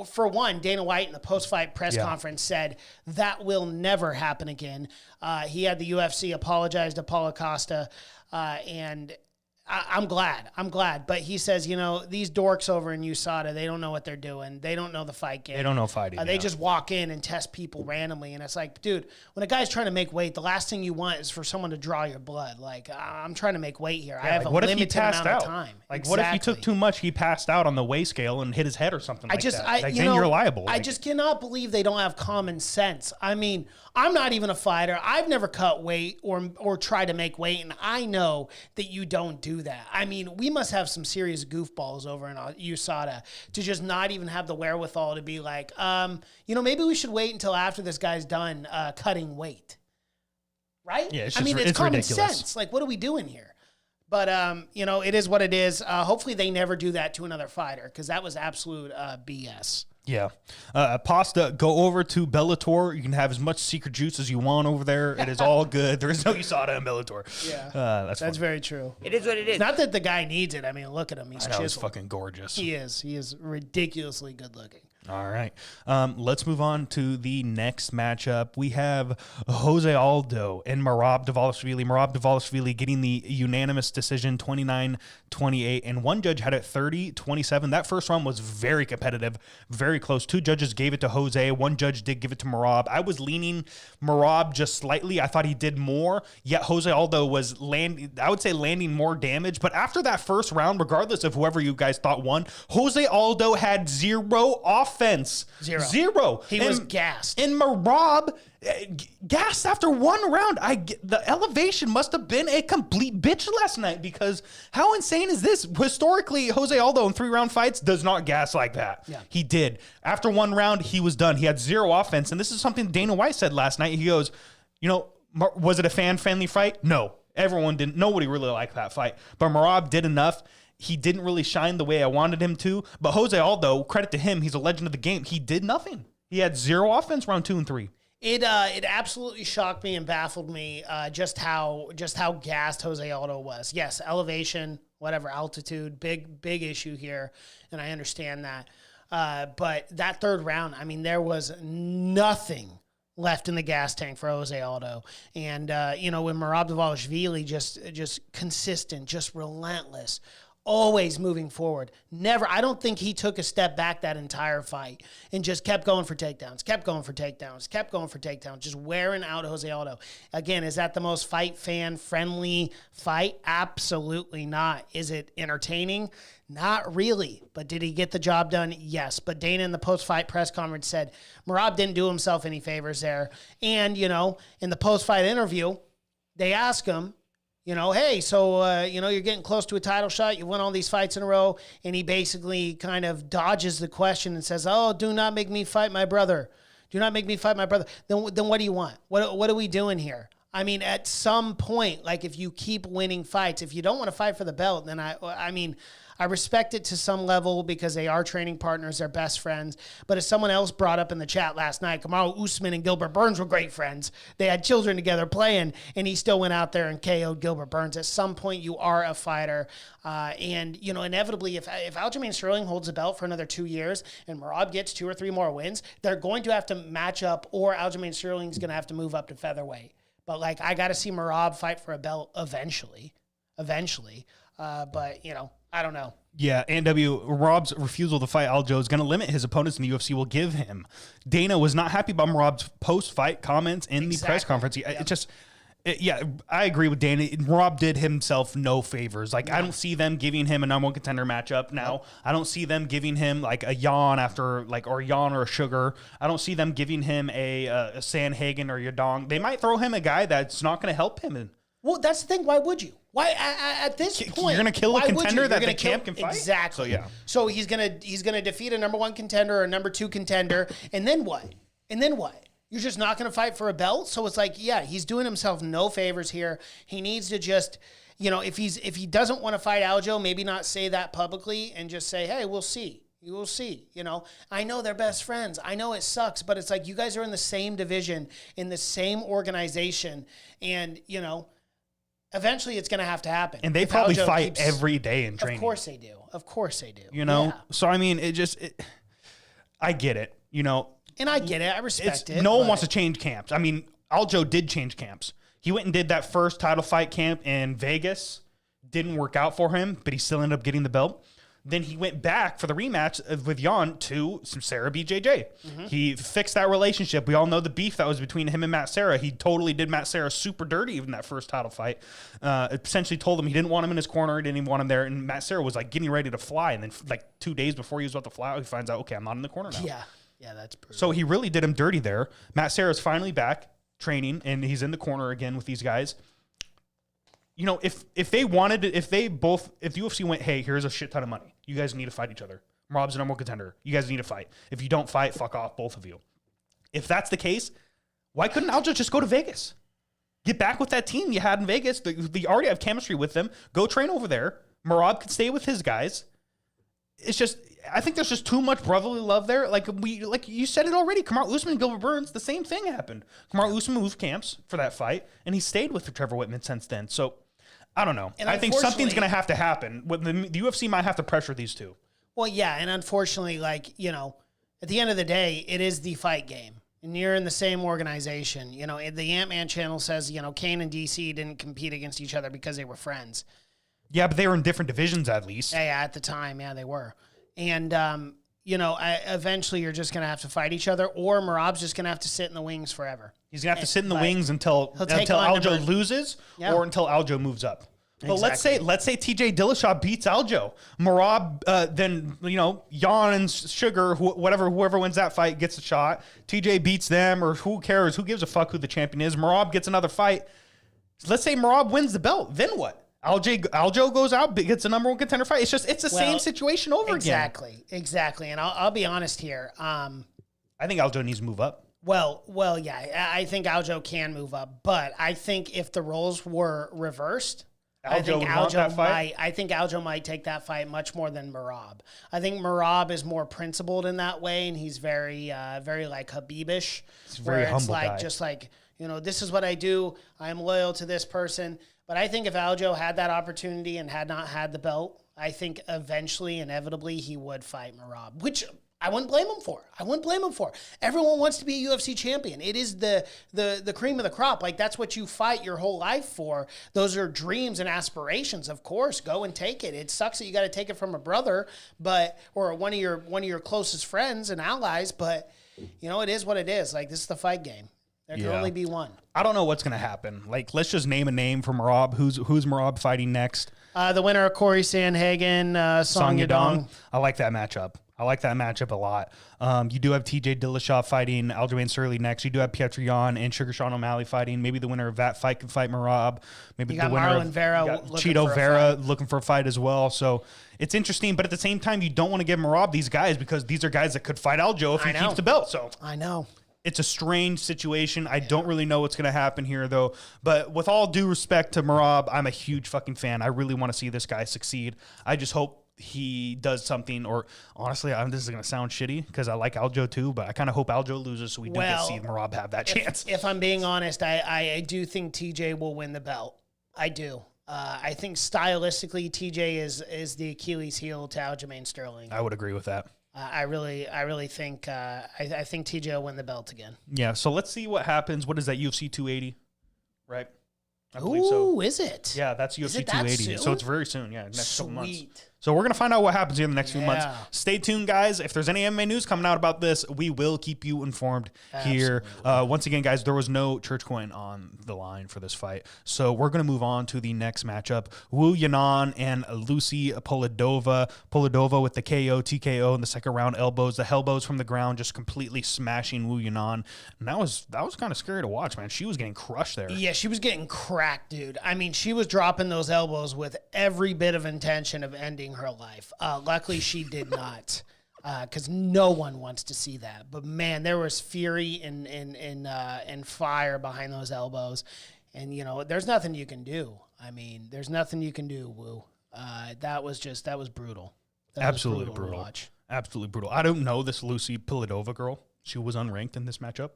for one, Dana White in the post-fight press conference said that will never happen again. He had the UFC apologize to Paulo Costa, and I'm glad. But he says, these dorks over in USADA, they don't know what they're doing. They don't know the fight game.
They don't know fighting.
They just walk in and test people randomly. And it's like, dude, when a guy's trying to make weight, the last thing you want is for someone to draw your blood. Like, I'm trying to make weight here. I have a limited amount of time.
Like, what if he took too much, he passed out on the weigh scale and hit his head or something like that? Then you're liable.
I just cannot believe they don't have common sense. I mean, I'm not even a fighter. I've never cut weight or tried to make weight, and I know that you don't do that. I mean, we must have some serious goofballs over in USADA to just not even have the wherewithal to be like, maybe we should wait until after this guy's done cutting weight. Right?
Yeah, it's
common
ridiculous.
sense. Like, what are we doing here? But, it is what it is. Hopefully they never do that to another fighter because that was absolute BS.
Yeah. Pasta, go over to Bellator. You can have as much secret juice as you want over there. It is all good. There is no USADA in Bellator.
Yeah. That's very true.
It is what it is.
Not that the guy needs it. I mean, look at him. He's chiseled.
He's fucking gorgeous.
He is. He is ridiculously good looking.
All right. Let's move on to the next matchup. We have Jose Aldo and Merab Dvalishvili. Merab Dvalishvili getting the unanimous decision 29-28, and one judge had it 30-27. That first round was very competitive, very close. Two judges gave it to Jose. One judge did give it to Merab. I was leaning Merab just slightly. I thought he did more, yet Jose Aldo was landing more damage. But after that first round, regardless of whoever you guys thought won, Jose Aldo had zero offense. Zero.
He was gassed.
And Merab gassed after one round. The elevation must have been a complete bitch last night, because how insane is this? Historically, Jose Aldo in 3-round fights does not gas like that.
Yeah.
He did. After one round, he was done. He had zero offense. And this is something Dana White said last night. He goes, was it a fan-friendly fight? No. Nobody really liked that fight. But Merab did enough. He didn't really shine the way I wanted him to. But Jose Aldo, credit to him, he's a legend of the game. He did nothing. He had zero offense round 2 and 3.
It absolutely shocked me and baffled me just how gassed Jose Aldo was. Yes, elevation, whatever, altitude, big issue here, and I understand that. But that third round, I mean, there was nothing left in the gas tank for Jose Aldo. And, when Merab Dvalishvili just consistent, just relentless, always moving forward. I don't think he took a step back that entire fight and just kept going for takedowns, just wearing out Jose Aldo. Again, is that the most fan-friendly fight? Absolutely not. Is it entertaining? Not really. But did he get the job done? Yes. But Dana in the post-fight press conference said Merab didn't do himself any favors there. And, in the post-fight interview, they asked him, hey, so, you're getting close to a title shot. You won all these fights in a row. And he basically kind of dodges the question and says, oh, do not make me fight my brother. Do not make me fight my brother. Then what do you want? What are we doing here? I mean, at some point, like, if you keep winning fights, if you don't want to fight for the belt, then I respect it to some level because they are training partners, they're best friends. But as someone else brought up in the chat last night, Kamaru Usman and Gilbert Burns were great friends. They had children together playing, and he still went out there and KO'd Gilbert Burns. At some point, you are a fighter. Inevitably, if Aljamain Sterling holds the belt for another 2 years and Merab gets 2 or 3 more wins, they're going to have to match up, or Aljamain Sterling's going to have to move up to featherweight. But, I got to see Merab fight for a belt eventually. But, I don't know.
Yeah, Merab's refusal to fight Aljo is going to limit his opponents, and the UFC will give him. Dana was not happy about Merab's post-fight comments in the press conference. I agree with Dana. Merab did himself no favors. I don't see them giving him a number 1 contender matchup now. Nope. I don't see them giving him a Jan or Jan or a Sugar. I don't see them giving him a Sandhagen or Yadong. They might throw him a guy that's not going to help him.
Well, that's the thing. Why would you? Why at this point
you're going to kill a contender that the champ can fight?
Exactly. So he's going to defeat a number 1 contender or a number 2 contender, and then what? You're just not going to fight for a belt? So it's he's doing himself no favors here. He needs to just, if he doesn't want to fight Aljo, maybe not say that publicly and just say, hey, we'll see. You will see, I know they're best friends. I know it sucks, but it's you guys are in the same division, in the same organization, and, eventually it's going to have to happen.
And they probably fight every day in training.
Of course they do.
Yeah. So, I mean, I get it,
And I get it. I respect it.
No one wants to change camps. I mean, Aljo did change camps. He went and did that first title fight camp in Vegas. Didn't work out for him, but he still ended up getting the belt. Then he went back for the rematch with Jan to Sarah BJJ. Mm-hmm. He fixed that relationship. We all know the beef that was between him and Matt Serra. He totally did Matt Serra super dirty in that first title fight. Essentially told him he didn't want him in his corner. He didn't even want him there. And Matt Serra was getting ready to fly. And then 2 days before he was about to fly out, he finds out, okay, I'm not in the corner now.
Yeah, that's brutal.
So he really did him dirty there. Matt Serra's finally back training, and he's in the corner again with these guys. If they wanted to, if the UFC went, hey, here's a shit ton of money. You guys need to fight each other. Merab's a number 1 contender. You guys need to fight. If you don't fight, fuck off, both of you. If that's the case, why couldn't Aljo just go to Vegas? Get back with that team you had in Vegas. They already have chemistry with them. Go train over there. Merab could stay with his guys. It's just, I think there's just too much brotherly love there. Like you said it already. Kamaru Usman and Gilbert Burns, the same thing happened. Kamaru Usman moved camps for that fight, and he stayed with Trevor Whitman since then. So, I don't know. And I think something's going to have to happen. The UFC might have to pressure these two.
Well, yeah, and unfortunately, At the end of the day, it is the fight game. And you're in the same organization. You know, the Ant-Man channel says, you know, Kane and DC didn't compete against each other because they were friends.
Yeah, but they were in different divisions at least.
Yeah, at the time, yeah, they were. And, you know, eventually you're just going to have to fight each other, or Merab's just going to have to sit in the wings forever.
He's going to have to sit in the wings until
take on
Aljo loses or until Aljo moves up. But let's say TJ Dillashaw beats Aljo. Merab, then, you know, Jan and Sugar, whoever wins that fight gets a shot. TJ beats them, or who cares? Who gives a fuck who the champion is? Merab gets another fight. Let's say Merab wins the belt. Then what? Aljo goes out, gets a number one contender fight. It's the same situation over again.
Exactly. And I'll be honest here.
I think Aljo needs to move up.
Well, yeah. I think Aljo can move up, but I think if the roles were reversed, I think Aljo might take that fight much more than Merab. I think Merab is more principled in that way, and he's very like Habibish.
He's very humble guy.
Just like, you know, this is what I do. I am loyal to this person. But I think if Aljo had that opportunity and had not had the belt, I think eventually, inevitably, he would fight Merab, which I wouldn't blame him for. Everyone wants to be a UFC champion. It is the cream of the crop. Like, that's what you fight your whole life for. Those are dreams and aspirations. Of course, go and take it. It sucks that you got to take it from a brother, or one of your closest friends and allies. But you know, it is what it is. Like, this is the fight game. There can only be one.
I don't know what's going to happen. Like, let's just name a name for Merab. Who's Merab fighting next?
The winner of Corey Sandhagen, Song Yadong.
I like that matchup. A lot. You do have TJ Dillashaw fighting Aljamain Sterling next. You do have Petr Yan and Sugar Sean O'Malley fighting. Maybe the winner of that fight can fight Merab. Maybe
you got
the winner
Marlon
of
Vera
Cheeto Vera looking for a fight as well. So it's interesting, but at the same time, you don't want to give Merab these guys because these are guys that could fight Aljo if he keeps the belt. So
I know.
It's a strange situation. I don't really know what's going to happen here, though. But with all due respect to Merab, I'm a huge fucking fan. I really want to see this guy succeed. I just hope he does something, or honestly, this is going to sound shitty because I like Aljo too, but I kind of hope Aljo loses so we do get to see Merab have that chance.
If I'm being honest, I do think TJ will win the belt. I do. I think stylistically, TJ is the Achilles heel to Aljamain Sterling.
I would agree with that.
I really think I think TJ will win the belt again.
Yeah, so let's see what happens. What is that, UFC 280? Right? I believe
so.
so.
Is it?
Yeah, that's UFC 280. So it's very soon. Yeah, next couple months. So we're going to find out what happens here in the next few months. Stay tuned, guys. If there's any MMA news coming out about this, we will keep you informed here. Once again, guys, there was no church coin on the line for this fight. So we're going to move on to the next matchup. Wu Yanan and Lucy Polidova. Polidova with the KO, TKO in the second round elbows. The elbows from the ground just completely smashing Wu Yanan. And that was kind of scary to watch, man. She was getting crushed there.
Yeah, she was getting cracked, dude. I mean, she was dropping those elbows with every bit of intention of ending her life. Luckily, she did not, because no one wants to see that. But man, there was fury and fire behind those elbows, and you know, there's nothing you can do. I mean, there's nothing you can do, Wu. That was brutal.
Absolutely brutal. Absolutely brutal. I don't know this Lucy Polidova girl. She was unranked in this matchup,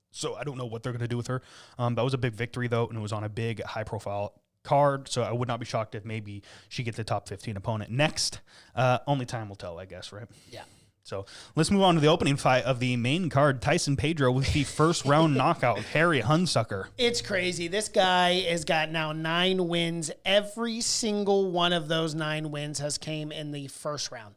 so I don't know what they're going to do with her. That was a big victory though, and it was on a big high-profile card, so I would not be shocked if maybe she gets the top 15 opponent next. Only time will tell, I guess, right?
Yeah.
So let's move on to the opening fight of the main card. Tyson Pedro with the first round knockout. Harry Hunsucker.
It's crazy. This guy has got now 9 wins. Every single one of those 9 wins has came in the first round.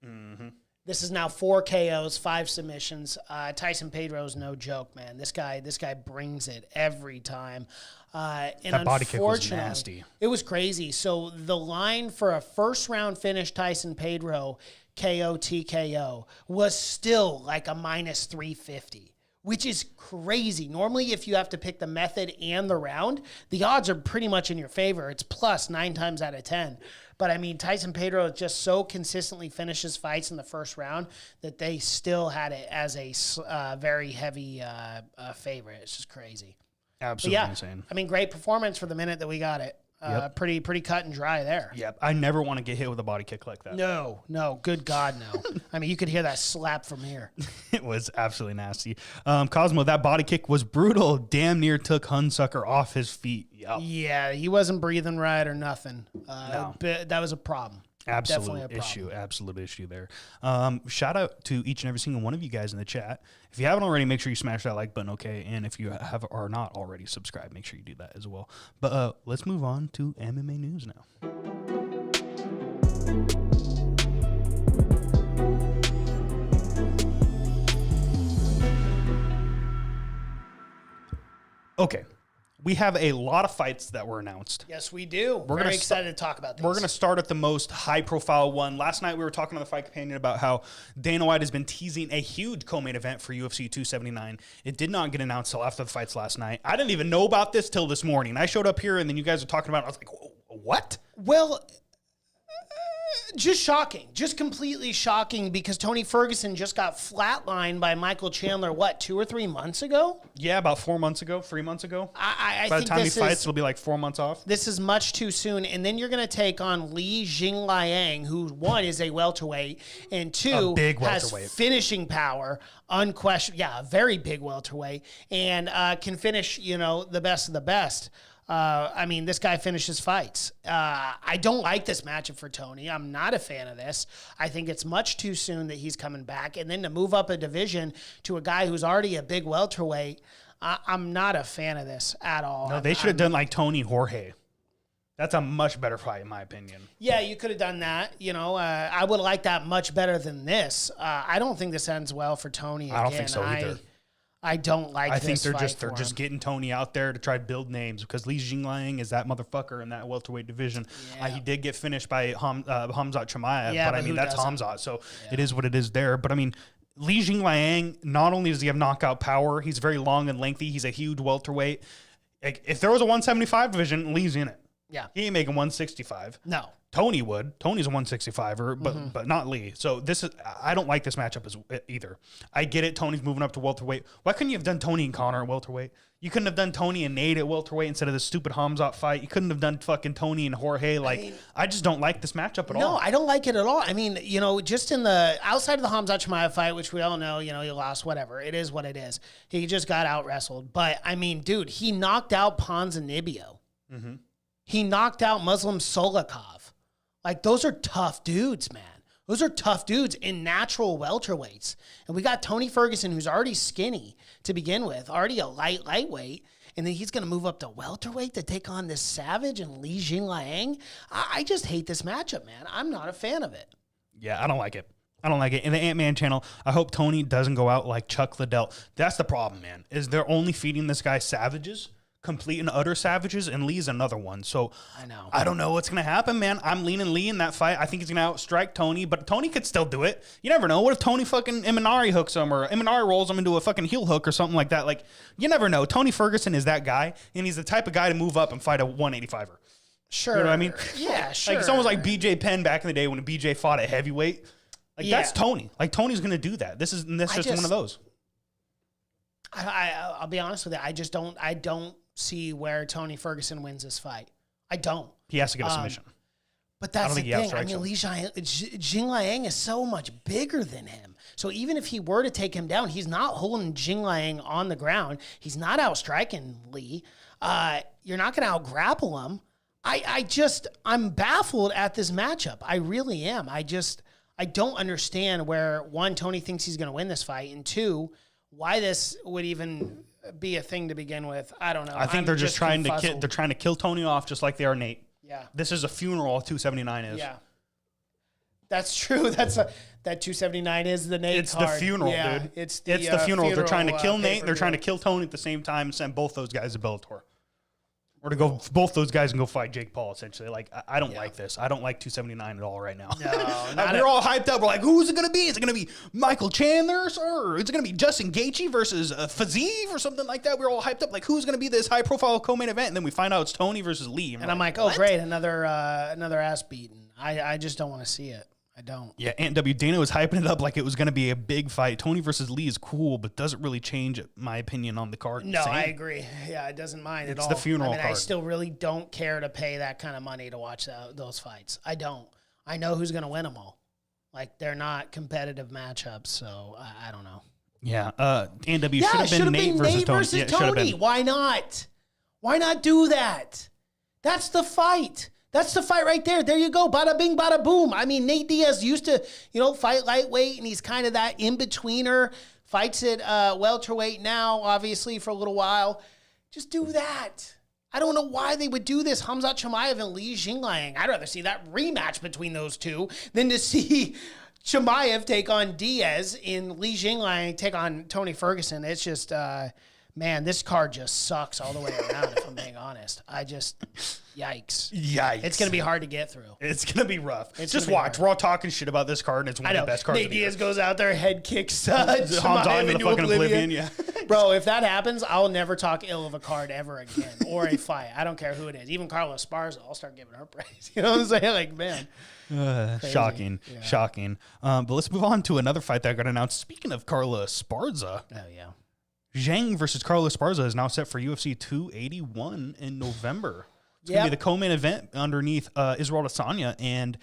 Mm-hmm.
This is now 4 KOs, 5 submissions. Tyson Pedro is no joke, man. This guy brings it every time. And
that body kick was nasty.
It was crazy. So the line for a first round finish, Tyson Pedro, KO, TKO, was still like a minus 350, which is crazy. Normally, if you have to pick the method and the round, the odds are pretty much in your favor. It's plus 9 times out of 10. But I mean, Tyson Pedro just so consistently finishes fights in the first round that they still had it as a very heavy favorite. It's just crazy.
Absolutely insane.
I mean, great performance for the minute that we got it.
Yep.
Pretty cut and dry there.
Yep. I never want to get hit with a body kick like that.
No. Good God, no. I mean, you could hear that slap from here.
It was absolutely nasty. Cosmo, that body kick was brutal. Damn near took Hunsucker off his feet. Yep.
Yeah, he wasn't breathing right or nothing. No. That was a problem.
Absolute issue there. Shout out to each and every single one of you guys in the chat. If you haven't already, make sure you smash that like button, okay? And if you are not already subscribed, make sure you do that as well. But let's move on to MMA news now. Okay. We have a lot of fights that were announced.
Yes, we do. We're very excited to talk about these.
We're going to start at the most high-profile one. Last night, we were talking on the Fight Companion about how Dana White has been teasing a huge co-main event for UFC 279. It did not get announced until after the fights last night. I didn't even know about this till this morning. I showed up here, and then you guys were talking about it. I was like, what?
Well, just shocking. Just completely shocking because Tony Ferguson just got flatlined by Michael Chandler, 2 or 3 months ago?
Yeah, about 4 months ago, 3 months ago.
I
By
think
the time he fights, it'll be like 4 months off.
This is much too soon. And then you're going to take on Li Jingliang, who, 1, is a welterweight, and 2, has finishing power, unquestioned. Yeah, a very big welterweight, and can finish, the best of the best. This guy finishes fights. I don't like this matchup for Tony. I'm not a fan of this. I think it's much too soon that he's coming back. And then to move up a division to a guy who's already a big welterweight, I'm not a fan of this at all.
No, they should have done like Tony Jorge. That's a much better fight, in my opinion.
Yeah, you could have done that. I would like that much better than this. I don't think this ends well for Tony. Again.
I don't think so either.
I don't like.
I think they're just getting Tony out there to try to build names because Li Jingliang is that motherfucker in that welterweight division. Yeah. He did get finished by Khamzat Chimaev, but that's Khamzat, so it is what it is there. But Li Jingliang, not only does he have knockout power, he's very long and lengthy. He's a huge welterweight. Like, if there was a 175 division, Li's in it.
Yeah,
he ain't making 165.
No.
Tony would. Tony's a 165er, but not Lee. So I don't like this matchup either. I get it. Tony's moving up to welterweight. Why couldn't you have done Tony and Connor at welterweight? You couldn't have done Tony and Nate at welterweight instead of this stupid Khamzat fight. You couldn't have done fucking Tony and Jorge. I just don't like this matchup at all.
No, I don't like it at all. Just in the outside of the Khamzat Chimaev fight, which we all know, he lost, whatever. It is what it is. He just got out wrestled. But dude, he knocked out Ponzinibbio. Mm-hmm. He knocked out Muslim Solikov. Those are tough dudes, man. Those are tough dudes in natural welterweights. And we got Tony Ferguson, who's already skinny to begin with, already a lightweight, and then he's going to move up to welterweight to take on this savage and Li Jingliang. I just hate this matchup, man. I'm not a fan of it.
Yeah, I don't like it. In the Ant-Man channel, I hope Tony doesn't go out like Chuck Liddell. That's the problem, man, is they're only feeding this guy savages. Complete and utter savages, and Lee's another one. So I don't know what's going to happen, man. I'm leaning Lee in that fight. I think he's going to outstrike Tony, but Tony could still do it. You never know. What if Tony fucking Imanari hooks him or Imanari rolls him into a fucking heel hook or something like that? You never know. Tony Ferguson is that guy, and he's the type of guy to move up and fight a 185er.
Sure.
You know what I mean?
Yeah, sure.
It's almost like BJ Penn back in the day when BJ fought at heavyweight. That's Tony. Tony's going to do that. This is just one of those.
I'll be honest with you. I don't see where Tony Ferguson wins this fight. I don't.
He has to get a submission.
But that's the thing. Li Jingliang is so much bigger than him. So even if he were to take him down, he's not holding Jingliang on the ground. He's not outstriking Lee. You're not going to out-grapple him. I'm baffled at this matchup. I really am. I don't understand where, 1, Tony thinks he's going to win this fight, and 2, why this would even be a thing to begin with. I don't know.
I think they're just trying to kill Tony off just like they are Nate.
Yeah.
This is a funeral 279 is.
Yeah. That's true. That 279 is the Nate
It's
card.
The funeral, dude. It's the funeral. They're trying to kill Nate. They're trying to kill Tony at the same time and send both those guys to Bellator. Or to go, both those guys and go fight Jake Paul, essentially. I don't like this. I don't like 279 at all right now.
No,
we're all hyped up. We're like, who's it going to be? Is it going to be Michael Chandler? Or is it going to be Justin Gaethje versus Fiziev or something like that? We're all hyped up. Who's going to be this high-profile co-main event? And then we find out it's Tony versus Lee.
And I'm like, oh, great, another ass beating. I just don't want to see it. I don't.
Yeah, Ant W. Dana was hyping it up like it was going to be a big fight. Tony versus Lee is cool, but doesn't really change my opinion on the card.
No, I agree. Yeah, it doesn't mind at all.
It's the funeral card.
I still really don't care to pay that kind of money to watch those fights. I don't. I know who's going to win them all. They're not competitive matchups, so I don't know.
Yeah, Ant W. should have been Nate versus Tony.
Why not? Why not do that? That's the fight. That's the fight right there. There you go. Bada bing, bada boom. I mean, Nate Diaz used to, fight lightweight, and he's kind of that in-betweener. Fights at welterweight now, obviously, for a little while. Just do that. I don't know why they would do this. Khamzat Chimaev and Li Jingliang. I'd rather see that rematch between those two than to see Chimaev take on Diaz and Li Jingliang take on Tony Ferguson. It's just, man, this card just sucks all the way around, if I'm being honest. Yikes. It's going to be hard to get through.
It's going to be rough. Just watch. We're all talking shit about this card, and it's one of the best cards.
Nate Diaz goes out there, head kicks
Chimaev into fucking oblivion. Yeah.
Bro, if that happens, I'll never talk ill of a card ever again, or a fight. I don't care who it is. Even Carla Esparza, I'll start giving her praise. You know what I'm saying? Like, man.
Shocking. But let's move on to another fight that got announced. Speaking of Carla Esparza.
Oh, yeah.
Zhang versus Carla Esparza is now set for UFC 281 in November. It's going to be the co-main event underneath Israel Adesanya and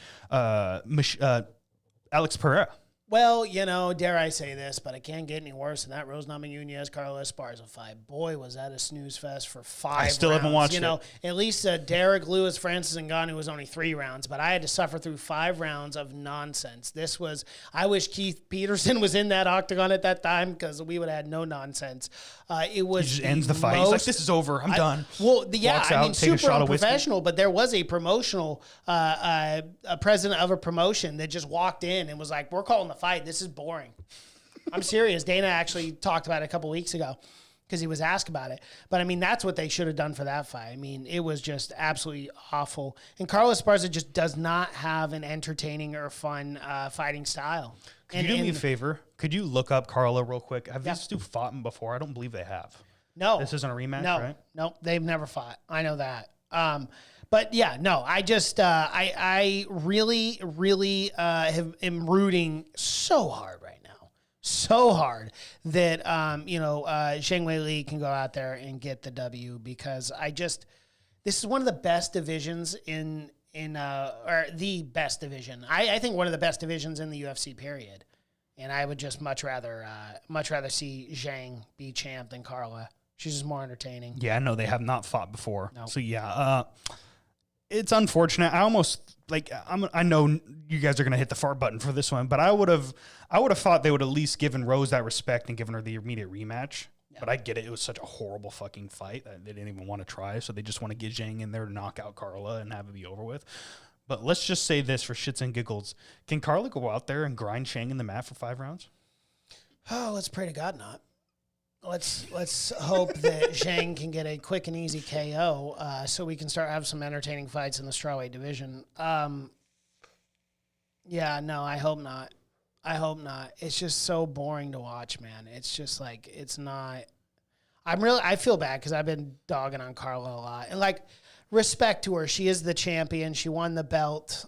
Alex Pereira.
Well, dare I say this, but it can't get any worse than that Rose Namajunas Carla Esparza fight. Boy, was that a snooze fest for 5 rounds.
I still haven't watched it.
At least Derek Lewis, Francis Ngannou was only 3 rounds, but I had to suffer through 5 rounds of nonsense. I wish Keith Peterson was in that octagon at that time because we would have had no nonsense. It was
he just ends the fight. He's like, this is over. I'm done.
Well,
Walks out,
super unprofessional, but there was a promotional, a president of a promotion that just walked in and was like, we're calling the fight. This is boring. I'm serious. Dana actually talked about it a couple weeks ago because he was asked about it. But, that's what they should have done for that fight. It was just absolutely awful. And Carla Esparza just does not have an entertaining or fun fighting style.
Could you do me a favor? Could you look up Carla real quick? Have these two fought him before? I don't believe they have.
No.
This isn't a rematch, right?
No, they've never fought. I know that. But yeah, no, I just, I really, really am rooting so hard right now. So hard that, Zhang Weili can go out there and get the W because this is one of the best divisions or the best division. I think one of the best divisions in the UFC period. And I would just much rather see Zhang be champ than Carla. She's just more entertaining.
Yeah, no, they have not fought before.
No.
So yeah, it's unfortunate. I know you guys are gonna hit the fart button for this one, but I would have thought they would at least given Rose that respect and given her the immediate rematch. Yeah. But I get it. It was such a horrible fucking fight that they didn't even want to try. So they just want to get Zhang in there to knock out Carla and have it be over with. But let's just say this for shits and giggles. Can Carla go out there and grind Zhang in the mat for 5 rounds?
Oh, let's pray to God not. Let's hope that Zhang can get a quick and easy KO so we can start have some entertaining fights in the strawweight division. Yeah, no, I hope not. It's just so boring to watch, man. It's just like, it's not. I feel bad because I've been dogging on Carla a lot. And respect to her. She is the champion. She won the belt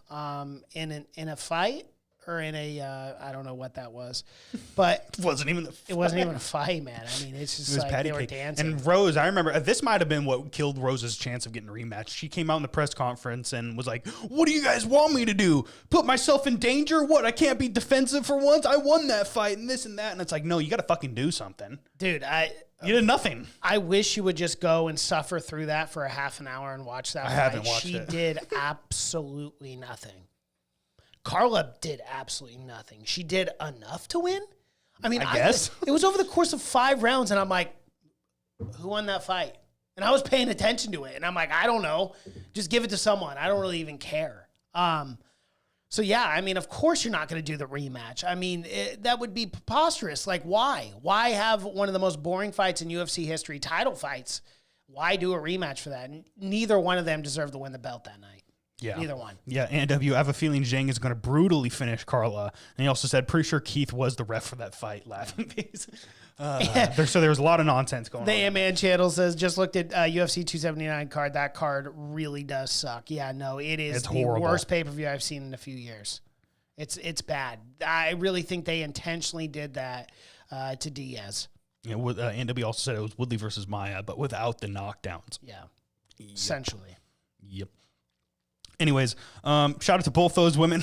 in a fight. Or in I don't know what that was, but
it wasn't even
a fight, man. It's just like they were dancing.
And Rose, I remember this might have been what killed Rose's chance of getting a rematch. She came out in the press conference and was like, "What do you guys want me to do? Put myself in danger? What? I can't be defensive for once. I won that fight and this and that." And it's like, no, you got to fucking do something,
dude.
You did nothing.
I wish you would just go and suffer through that for a half an hour and watch that fight.
Haven't watched
it. She did absolutely nothing. Carla did absolutely nothing. She did enough to win. I guess. It was over the course of 5 rounds, and I'm like, who won that fight? And I was paying attention to it, and I'm like, I don't know. Just give it to someone. I don't really even care. So, yeah, of course you're not going to do the rematch. That would be preposterous. Like, why? Why have one of the most boring fights in UFC history, title fights? Why do a rematch for that? Neither one of them deserved to win the belt that night.
Yeah.
Neither one.
Yeah, and I have a feeling Zhang is going to brutally finish Carla. And he also said, pretty sure Keith was the ref for that fight, laughing face. So there was a lot of nonsense going on.
The A-Man channel says, just looked at UFC 279 card. That card really does suck. Yeah, no, it's the horrible. Worst pay-per-view I've seen in a few years. It's bad. I really think they intentionally did that to Diaz.
Yeah, NW also said it was Woodley versus Maya, but without the knockdowns.
Yeah, essentially.
Yep. Anyways, shout out to both those women.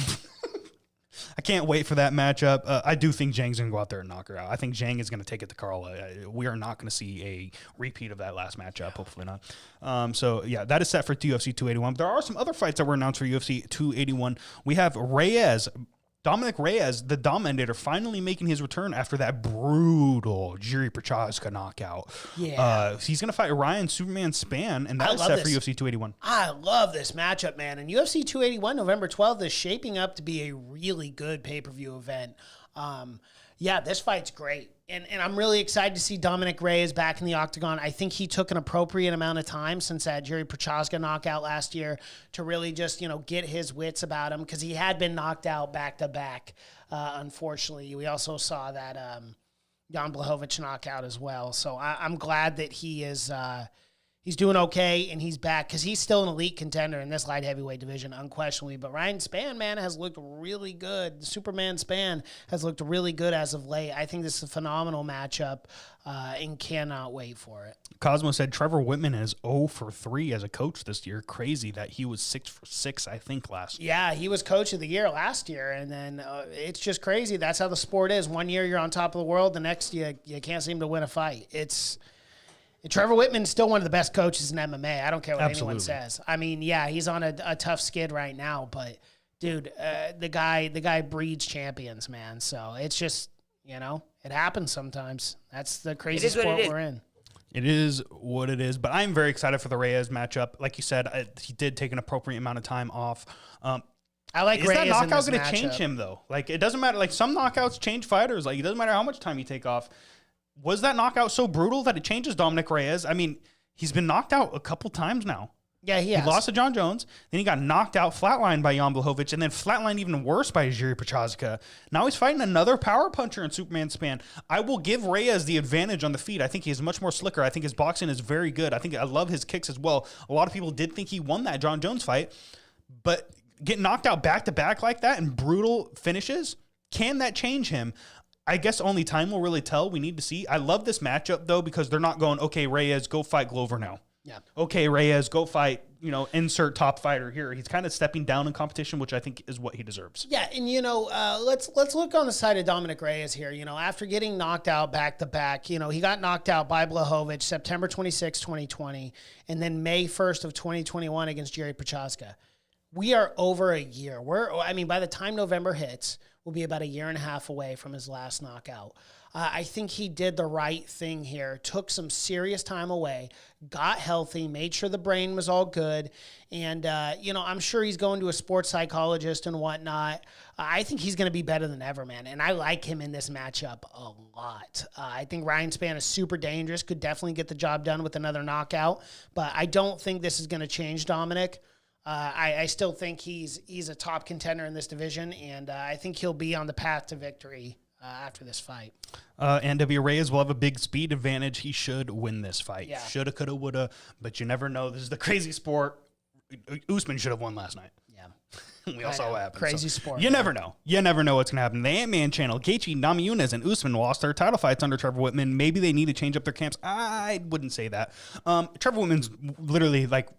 I can't wait for that matchup. I do think Zhang's going to go out there and knock her out. I think Zhang is going to take it to Carl. We are not going to see a repeat of that last matchup. Hopefully not. So, yeah, that is set for UFC 281. There are some other fights that were announced for UFC 281. We have Dominic Reyes, the Dominator, finally making his return after that brutal Jiri Prochazka knockout.
Yeah.
He's going to fight Ryan Superman Spann, and that is set for UFC 281.
I love this matchup, man. And UFC 281, November 12th, is shaping up to be a really good pay-per-view event. Yeah, this fight's great. And I'm really excited to see Dominic Reyes back in the octagon. I think he took an appropriate amount of time since that Jiri Prochazka knockout last year to really just, get his wits about him, because he had been knocked out back-to-back, unfortunately. We also saw that Jan Blachowicz knockout as well. So I'm glad that he is he's doing okay and he's back, because he's still an elite contender in this light heavyweight division, unquestionably. But Ryan Spann, man, has looked really good. Superman Spann has looked really good as of late. I think this is a phenomenal matchup and cannot wait for it.
Cosmo said Trevor Whitman is 0 for 3 as a coach this year. Crazy that he was 6 for 6, I think, last year.
Yeah, he was coach of the year last year, and then it's just crazy. That's how the sport is. One year you're on top of the world, the next you can't seem to win a fight. Trevor Whitman's still one of the best coaches in MMA. I don't care what anyone says. I mean, yeah, he's on a tough skid right now, but dude, the guy breeds champions, man. So it's just, it happens sometimes. That's the crazy sport we're in.
It is what it is, but I'm very excited for the Reyes matchup. Like you said, he did take an appropriate amount of time off.
I like Reyes.
Is that knockout going to change him, though? Like, it doesn't matter. Like, some knockouts change fighters. Like, it doesn't matter how much time you take off. Was that knockout so brutal that it changes Dominic Reyes? I mean, he's been knocked out a couple times now.
Yeah, he has.
He lost to John Jones. Then he got knocked out, flatlined by Jan Blachowicz, and then flatlined even worse by Jiri Prochazka. Now he's fighting another power puncher in Superman Spann. I will give Reyes the advantage on the feet. I think he's much more slicker. I think his boxing is very good. I love his kicks as well. A lot of people did think he won that John Jones fight, but getting knocked out back-to-back like that and brutal finishes, can that change him? I guess only time will really tell. We need to see. I love this matchup, though, because they're not going, okay, Reyes, go fight Glover now.
Yeah.
Okay, Reyes, go fight, insert top fighter here. He's kind of stepping down in competition, which I think is what he deserves.
Yeah, and, let's look on the side of Dominic Reyes here. After getting knocked out back-to-back, he got knocked out by Blachowicz September 26, 2020, and then May 1st of 2021 against Jiri Prochazka. We are over a year. By the time November hits, we'll be about a year and a half away from his last knockout. I think he did the right thing here, took some serious time away, got healthy, made sure the brain was all good. And, I'm sure he's going to a sports psychologist and whatnot. I think he's going to be better than ever, man. And I like him in this matchup a lot. I think Ryan Spann is super dangerous, could definitely get the job done with another knockout. But I don't think this is going to change Dominic. I still think he's a top contender in this division, and I think he'll be on the path to victory after this fight.
NW Reyes will have a big speed advantage. He should win this fight.
Yeah.
Shoulda, coulda, woulda, but you never know. This is the crazy sport. Usman should have won last night.
Yeah.
We all saw what happened.
Crazy sport.
You never know. You never know what's going to happen. The Ant-Man channel, Gaethje, Namajunas, and Usman lost their title fights under Trevor Whitman. Maybe they need to change up their camps. I wouldn't say that. Trevor Whitman's literally like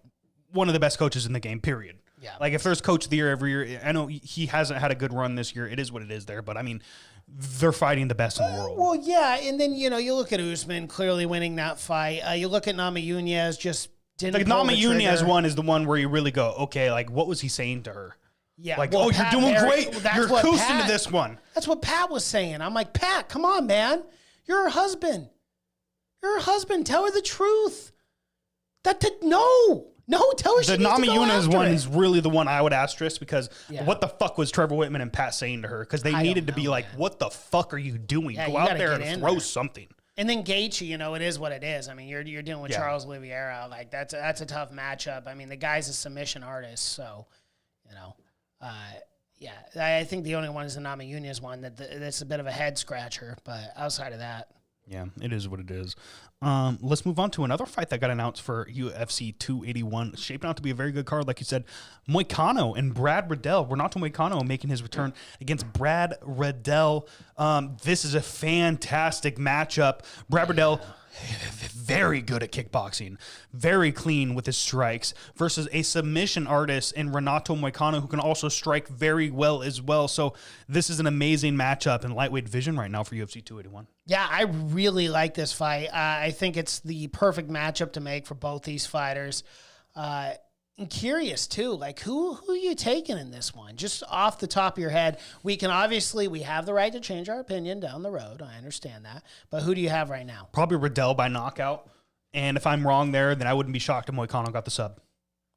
one of the best coaches in the game, period.
Yeah.
Like, if there's coach of the year every year, I know he hasn't had a good run this year. It is what it is there. But, I mean, they're fighting the best in the world.
Well, yeah. And then, you look at Usman clearly winning that fight. You look at Namajunas, just didn't
like, Namajunas one is the one where you really go, okay, like, what was he saying to her?
Yeah.
Like,
well,
you're doing great. You're coasting
Pat,
to this one.
That's what Pat was saying. I'm like, Pat, come on, man. You're her husband. Tell her the truth. No, tell her she needs to go
Namajunas one
it.
is really the one I would asterisk, because what the fuck was Trevor Whitman and Pat saying to her? Because they needed to be like, what the fuck are you doing?
Yeah,
Go
you
out there
gotta
and
get
throw
in
something.
And then Gaethje, it is what it is. I mean, you're dealing with Charles Oliveira. Like, that's a tough matchup. I mean, the guy's a submission artist, so, I think the only one is the Namajunas one that's a bit of a head scratcher, but outside of that.
Yeah, it is what it is. Let's move on to another fight that got announced for UFC 281. Shaping out to be a very good card, like you said. Moicano and Brad Riddell. Renato Moicano making his return against Brad Riddell. This is a fantastic matchup. Brad Riddell, very good at kickboxing, very clean with his strikes, versus a submission artist in Renato Moicano, who can also strike very well as well. So this is an amazing matchup in lightweight division right now for UFC 281.
Yeah, I really like this fight. I think it's the perfect matchup to make for both these fighters. I'm curious too, like who are you taking in this one? Just off the top of your head, we have the right to change our opinion down the road. I understand that, but who do you have right now?
Probably Riddell by knockout. And if I'm wrong there, then I wouldn't be shocked if Moicano got the sub.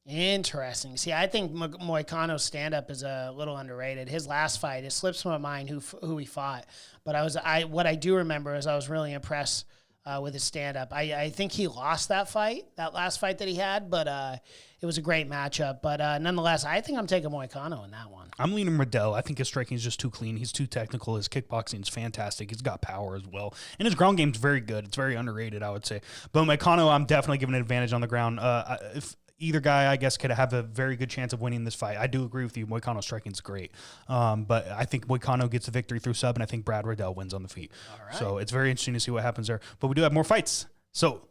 Interesting. See, I think Moicano's stand-up is a little underrated. His last fight, it slips my mind who he fought, but what I do remember is I was really impressed with his stand-up. I think he lost that last fight that he had, but it was a great matchup. But nonetheless, I think I'm taking Moicano in that one. I'm
leaning Riddell. I think his striking is just too clean. He's too technical. His kickboxing is fantastic. He's got power as well. And his ground game's very good. It's very underrated, I would say. But Moicano, I'm definitely giving an advantage on the ground. If either guy, I guess, could have a very good chance of winning this fight. I do agree with you. Moicano's striking is great. But I think Moicano gets the victory through sub, and I think Brad Riddell wins on the feet.
All right.
So it's very interesting to see what happens there. But we do have more fights. So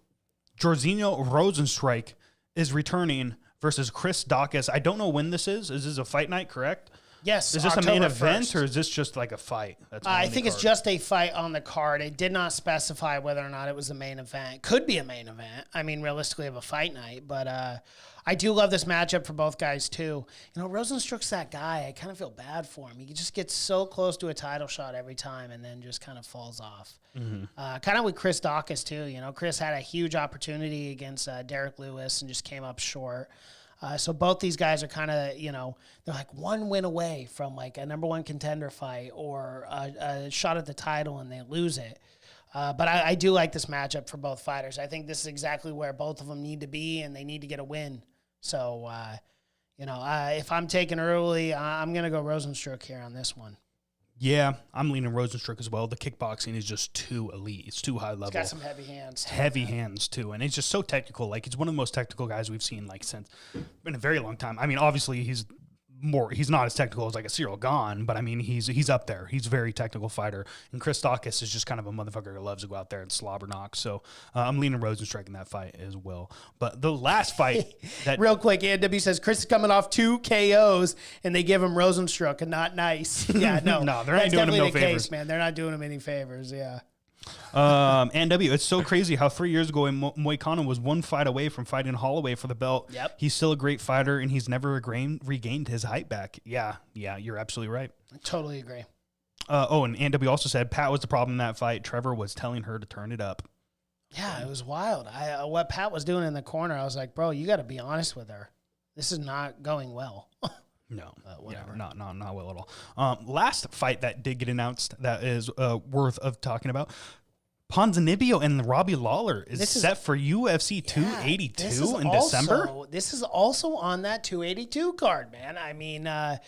Jorginho Rosenstrike is returning versus Chris Daukaus. I don't know when this is. Is this a fight night, correct?
Yes.
Is this
October
a main event
1st.
or is this just like a fight?
I think it's just a fight on the card. It did not specify whether or not it was a main event. Could be a main event. I mean, realistically, of a fight night. But I do love this matchup for both guys, too. You know, Rosenstruck's that guy. I kind of feel bad for him. He just gets so close to a title shot every time and then just kind of falls off. Kind of with Chris Daukaus, too. You know, Chris had a huge opportunity against Derek Lewis and just came up short. So both these guys are kind of, you know, they're like one win away from like a number one contender fight or a shot at the title and they lose it. But I do like this matchup for both fighters. I think this is exactly where both of them need to be and they need to get a win. So, you know, if I'm taking early, I'm going to go Rosenstruck here on this one.
Yeah, I'm leaning Rosenstruck as well. The kickboxing is just too elite. It's too high level.
He's got some heavy hands.
Heavy hands, too. And he's just so technical. Like, he's one of the most technical guys we've seen, like, since in a very long time. I mean, obviously, he's not as technical as, like, a Cyril Gahn, but, I mean, he's up there. He's a very technical fighter. And Chris Daukaus is just kind of a motherfucker who loves to go out there and slobber knock. So, I'm leaning Rosenstruck in that fight as well. But the last fight that...
Real quick, AW says, Chris is coming off 2 KOs, and they give him Rosenstruck, and not nice. Yeah, no.
No, they're not doing him no favors.
Case, man. They're not doing him any favors, yeah.
And it's so crazy how 3 years ago Moicano was one fight away from fighting Holloway for the belt.
Yep.
He's still a great fighter, and he's never regained his height back. Yeah, you're absolutely right.
I totally agree.
And NW also said Pat was the problem in that fight. Trevor was telling her to turn it up.
Yeah, it was wild. What Pat was doing in the corner, I was like, bro, you got to be honest with her. This is not going well.
No,
whatever.
Yeah, not well at all. Last fight that did get announced that is worth of talking about. Ponzinibbio and Robbie Lawler is set for UFC 282 in December.
This is also on that 282 card, man. I mean, I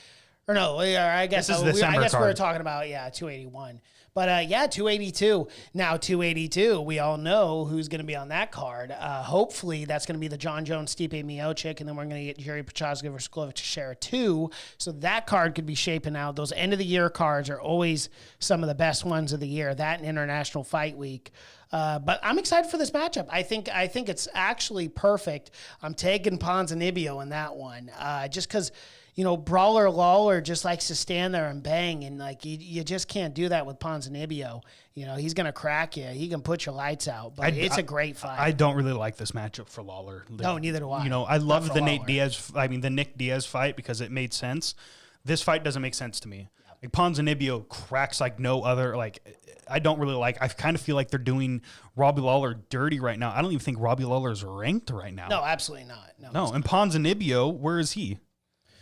guess
this is December
we were
card.
talking about 281. But 282. Now 282, we all know who's going to be on that card. Hopefully that's going to be the John Jones Stipe Miocic, and then we're going to get Jerry Prochazka versus Glover Teixeira 2. So that card could be shaping out. Those end of the year cards are always some of the best ones of the year. That and International Fight Week. But I'm excited for this matchup. I think it's actually perfect. I'm taking Ponzinibbio in that one, just because. You know, Brawler Lawler just likes to stand there and bang, and like you just can't do that with Ponzinibbio. You know, he's gonna crack you. He can put your lights out, but it's a great fight.
I don't really like this matchup for Lawler.
No, neither do I.
You know, I love the Nick Diaz fight because it made sense. This fight doesn't make sense to me. Like Ponzinibbio cracks like no other. Like I don't really like. I kind of feel like they're doing Robbie Lawler dirty right now. I don't even think Robbie Lawler is ranked right now.
No, absolutely not.
No, and Ponzinibbio, where is he?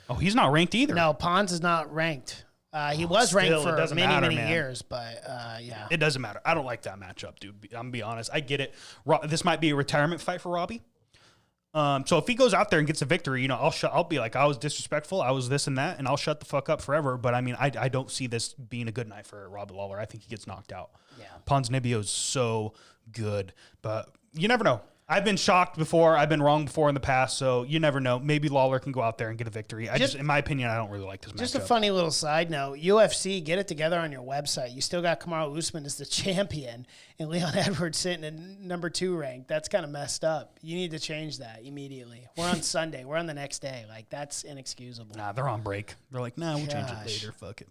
Oh, he's not ranked either.
No, Pons is not ranked. He was ranked for many years, but yeah.
It doesn't matter. I don't like that matchup, dude. I'm going to be honest. I get it. This might be a retirement fight for Robbie. So if he goes out there and gets a victory, you know, I'll be like, I was disrespectful, I was this and that, and I'll shut the fuck up forever. But I mean, I don't see this being a good night for Robbie Lawler. I think he gets knocked out.
Yeah.
Ponzinibbio is so good, but you never know. I've been shocked before. I've been wrong before in the past, so you never know. Maybe Lawler can go out there and get a victory. In my opinion, I don't really like this matchup.
Just a funny little side note. UFC, get it together on your website. You still got Kamaru Usman as the champion and Leon Edwards sitting in number 2 rank. That's kind of messed up. You need to change that immediately. We're on Sunday. We're on the next day. Like, that's inexcusable.
Nah, they're on break. They're like, nah, we'll change it later. Fuck it.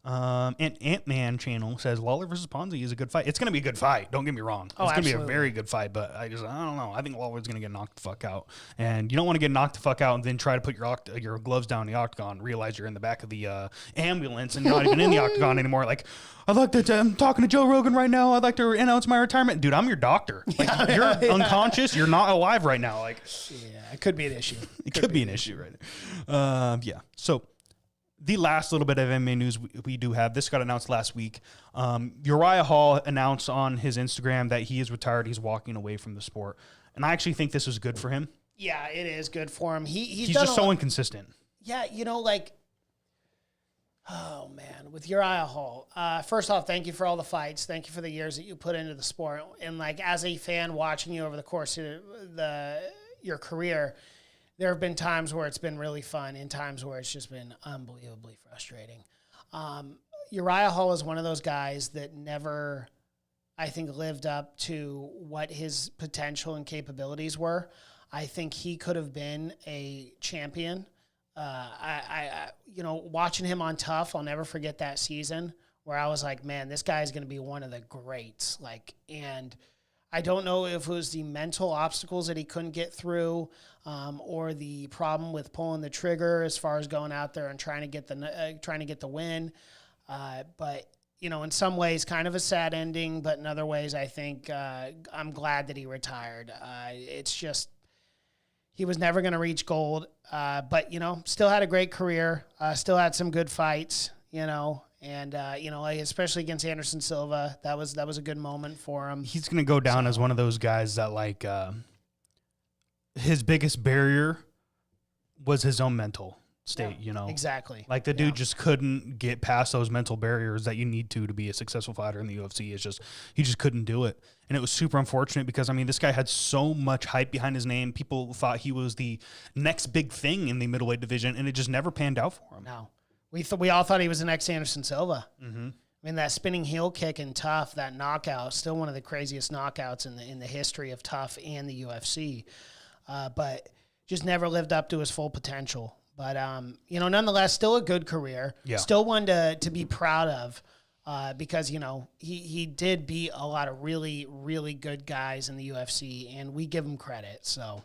And Ant-Man channel says Lawler versus Ponzi is a good fight. It's going to be a good fight. Don't get me wrong. It's going to be a very good fight, but I don't know. I think Lawler's going to get knocked the fuck out. And you don't want to get knocked the fuck out and then try to put your gloves down in the octagon, realize you're in the back of the ambulance and not even in the octagon anymore. Like, I'd like to, I'm talking to Joe Rogan right now. I'd like to announce my retirement. Dude, I'm your doctor. Like, you're unconscious. You're not alive right now. Like,
yeah, it could be an issue.
It could be an issue right now. Yeah. So, the last little bit of MMA news we do have, this got announced last week. Uriah Hall announced on his Instagram that he is retired. He's walking away from the sport. And I actually think this was good for him.
Yeah, it is good for him. He's
just so inconsistent.
Yeah, like, oh, man, with Uriah Hall. First off, thank you for all the fights. Thank you for the years that you put into the sport. And, like, as a fan watching you over the course of your career, there have been times where it's been really fun and times where it's just been unbelievably frustrating. Uriah Hall is one of those guys that never, I think, lived up to what his potential and capabilities were. I think he could have been a champion. Watching him on Tough, I'll never forget that season where I was like, man, this guy is going to be one of the greats. And I don't know if it was the mental obstacles that he couldn't get through, or the problem with pulling the trigger as far as going out there and trying to get the win. But in some ways, kind of a sad ending. But in other ways, I think I'm glad that he retired. It's just he was never going to reach gold, but still had a great career. Still had some good fights. And especially against Anderson Silva, that was a good moment for him.
He's going to go down as one of those guys that his biggest barrier was his own mental state.
Exactly.
Like the dude just couldn't get past those mental barriers that you need to be a successful fighter in the UFC. He just couldn't do it, and it was super unfortunate because this guy had so much hype behind his name. People thought he was the next big thing in the middleweight division, and it just never panned out for him.
No. We all thought he was the next Anderson Silva.
Mm-hmm.
That spinning heel kick in Tough, that knockout, still one of the craziest knockouts in the history of Tough and the UFC. But just never lived up to his full potential. But nonetheless, still a good career.
Yeah.
Still one to be proud of. Because he did beat a lot of really, really good guys in the UFC, and we give him credit. So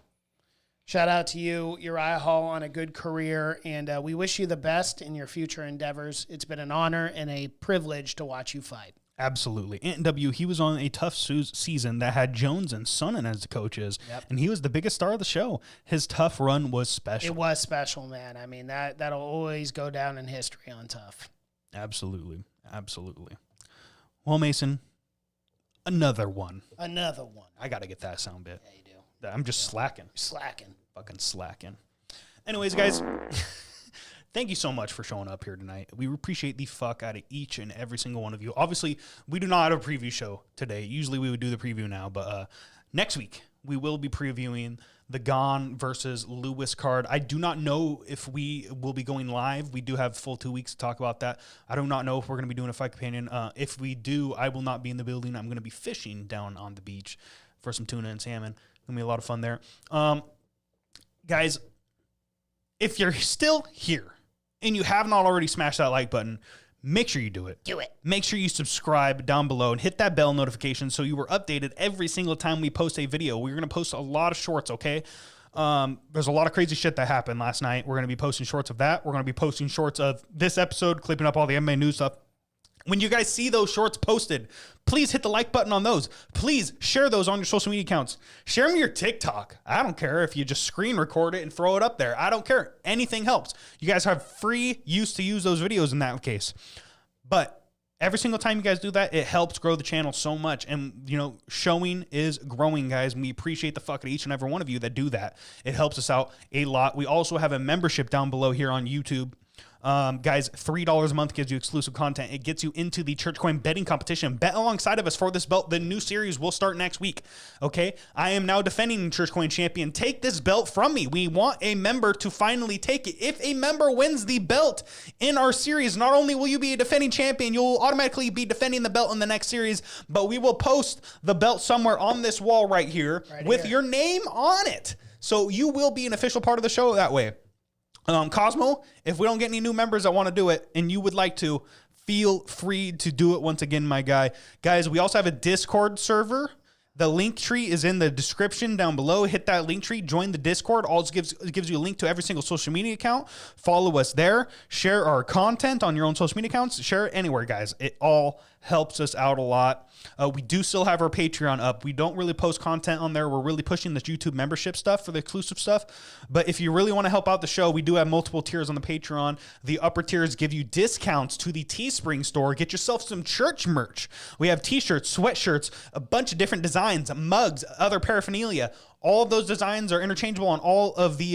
shout out to you, Uriah Hall, on a good career, and we wish you the best in your future endeavors. It's been an honor and a privilege to watch you fight.
Absolutely. Ant W, he was on a tough season that had Jones and Sonnen as the coaches, and he was the biggest star of the show. His Tough run was special.
It was special, man. That'll always go down in history on Tough.
Absolutely. Well, Mason, another one. I got to get that sound bit.
Yeah, you do.
I'm just slacking.
Fucking
slacking. Anyways, guys, thank you so much for showing up here tonight. We appreciate the fuck out of each and every single one of you. Obviously, we do not have a preview show today. Usually we would do the preview now, but next week we will be previewing the Gane versus Lewis card. I do not know if we will be going live. We do have full 2 weeks to talk about that. I do not know if we're going to be doing a fight companion. If we do, I will not be in the building. I'm going to be fishing down on the beach for some tuna and salmon. It's going to be a lot of fun there. Guys, if you're still here and you have not already smashed that like button, make sure you do it. Make sure you subscribe down below and hit that bell notification so you are updated every single time we post a video. We're going to post a lot of shorts, okay? There's a lot of crazy shit that happened last night. We're going to be posting shorts of that. We're going to be posting shorts of this episode, clipping up all the MMA news stuff. When you guys see those shorts posted, please hit the like button on those. Please share those on your social media accounts. Share them to your TikTok. I don't care if you just screen record it and throw it up there. I don't care. Anything helps. You guys have free use to use those videos in that case. But every single time you guys do that, it helps grow the channel so much. And, showing is growing, guys. And we appreciate the fuck out of each and every one of you that do that. It helps us out a lot. We also have a membership down below here on YouTube. Guys, $3 a month gives you exclusive content. It gets you into the Church Coin betting competition. Bet alongside of us for this belt. The new series will start next week. Okay, I am now defending Church Coin champion. Take this belt from me. We want a member to finally take it. If a member wins the belt in our series, not only will you be a defending champion, you'll automatically be defending the belt in the next series, but we will post the belt somewhere on this wall right here with your name on it. So you will be an official part of the show that way. Cosmo, if we don't get any new members that want to do it and you would like to, feel free to do it once again, my guy. Guys, we also have a Discord server. The link tree is in the description down below. Hit that link tree, join the Discord. Also gives you a link to every single social media account. Follow us there. Share our content on your own social media accounts. Share it anywhere, guys. It all helps us out a lot. We do still have our Patreon up. We don't really post content on there. We're really pushing this YouTube membership stuff for the exclusive stuff. But if you really want to help out the show, we do have multiple tiers on the Patreon. The upper tiers give you discounts to the Teespring store. Get yourself some church merch. We have t-shirts, sweatshirts, a bunch of different designs, mugs, other paraphernalia. All of those designs are interchangeable on all of the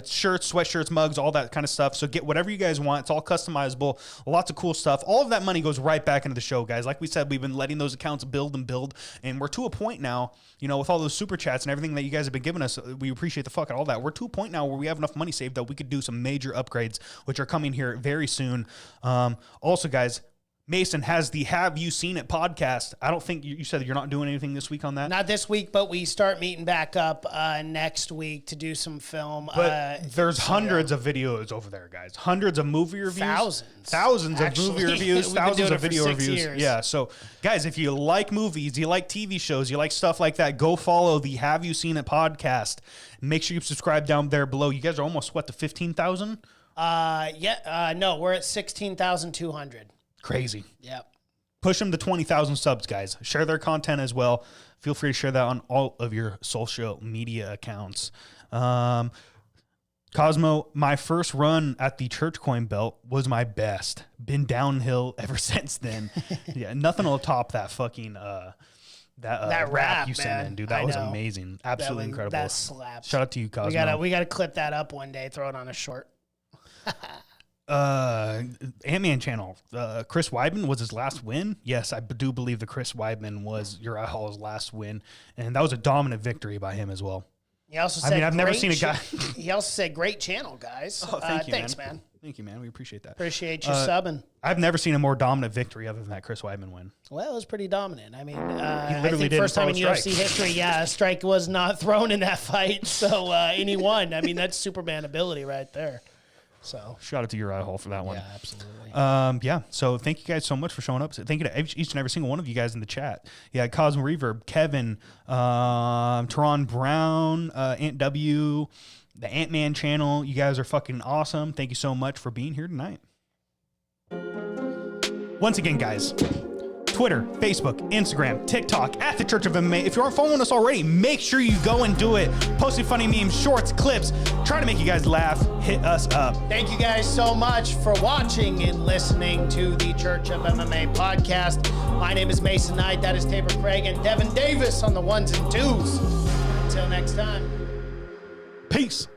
shirts, sweatshirts, mugs, all that kind of stuff. So get whatever you guys want. It's all customizable. Lots of cool stuff. All of that money goes right back into the show, guys. Like we said, we've been letting those accounts build and build. And we're to a point now, you know, with all those super chats and everything that you guys have been giving us, we appreciate the fuck out of all that. We're to a point now where we have enough money saved that we could do some major upgrades, which are coming here very soon. Also, guys, Mason has the Have You Seen It podcast. I don't think you said that you're not doing anything this week on that.
Not this week, but we start meeting back up next week to do some film.
But there's hundreds of videos over there, guys. Hundreds of movie reviews. Thousands of movie reviews. Thousands of video reviews. Yeah. So, guys, if you like movies, you like TV shows, you like stuff like that, go follow the Have You Seen It podcast. Make sure you subscribe down there below. You guys are almost, what, to 15,000?
No, we're at 16,200. Crazy.
Yep. Push them to 20,000 subs, guys. Share their content as well. Feel free to share that on all of your social media accounts. Cosmo, my first run at the Church Coin belt was my best. Been downhill ever since then. Yeah, nothing will top that fucking that rap you sent in, dude. That was amazing. Absolutely incredible.
That slaps.
Shout out to you, Cosmo.
We gotta clip that up one day. Throw it on a short.
Ant-Man channel. Chris Weidman was his last win. Yes, I do believe that Chris Weidman was Uriah Hall's last win, and that was a dominant victory by him as well.
He also said,
I've never seen a guy.
He also said, "Great channel, guys."
Oh, thank you,
thanks, man.
Thank you, man. We appreciate that.
Appreciate you subbing.
I've never seen a more dominant victory other than that Chris Weidman win.
Well, it was pretty dominant. I mean,
I think
first time in UFC history, a strike was not thrown in that fight, so and he won. I mean, that's Superman ability right there. So
shout out to Uriah Hall for that one.
Yeah, absolutely.
So thank you guys so much for showing up. Thank you to each and every single one of you guys in the chat. Yeah, Cosmo Reverb, Kevin, Teron Brown, Ant W, the Ant-Man channel. You guys are fucking awesome. Thank you so much for being here tonight. Once again, guys, Twitter, Facebook, Instagram, TikTok, at the Church of MMA. If you aren't following us already, make sure you go and do it. Posting funny memes, shorts, clips, trying to make you guys laugh. Hit us up.
Thank you guys so much for watching and listening to the Church of MMA podcast. My name is Mason Knight. That is Tabor Craig and Devin Davis on the ones and twos. Until next time.
Peace.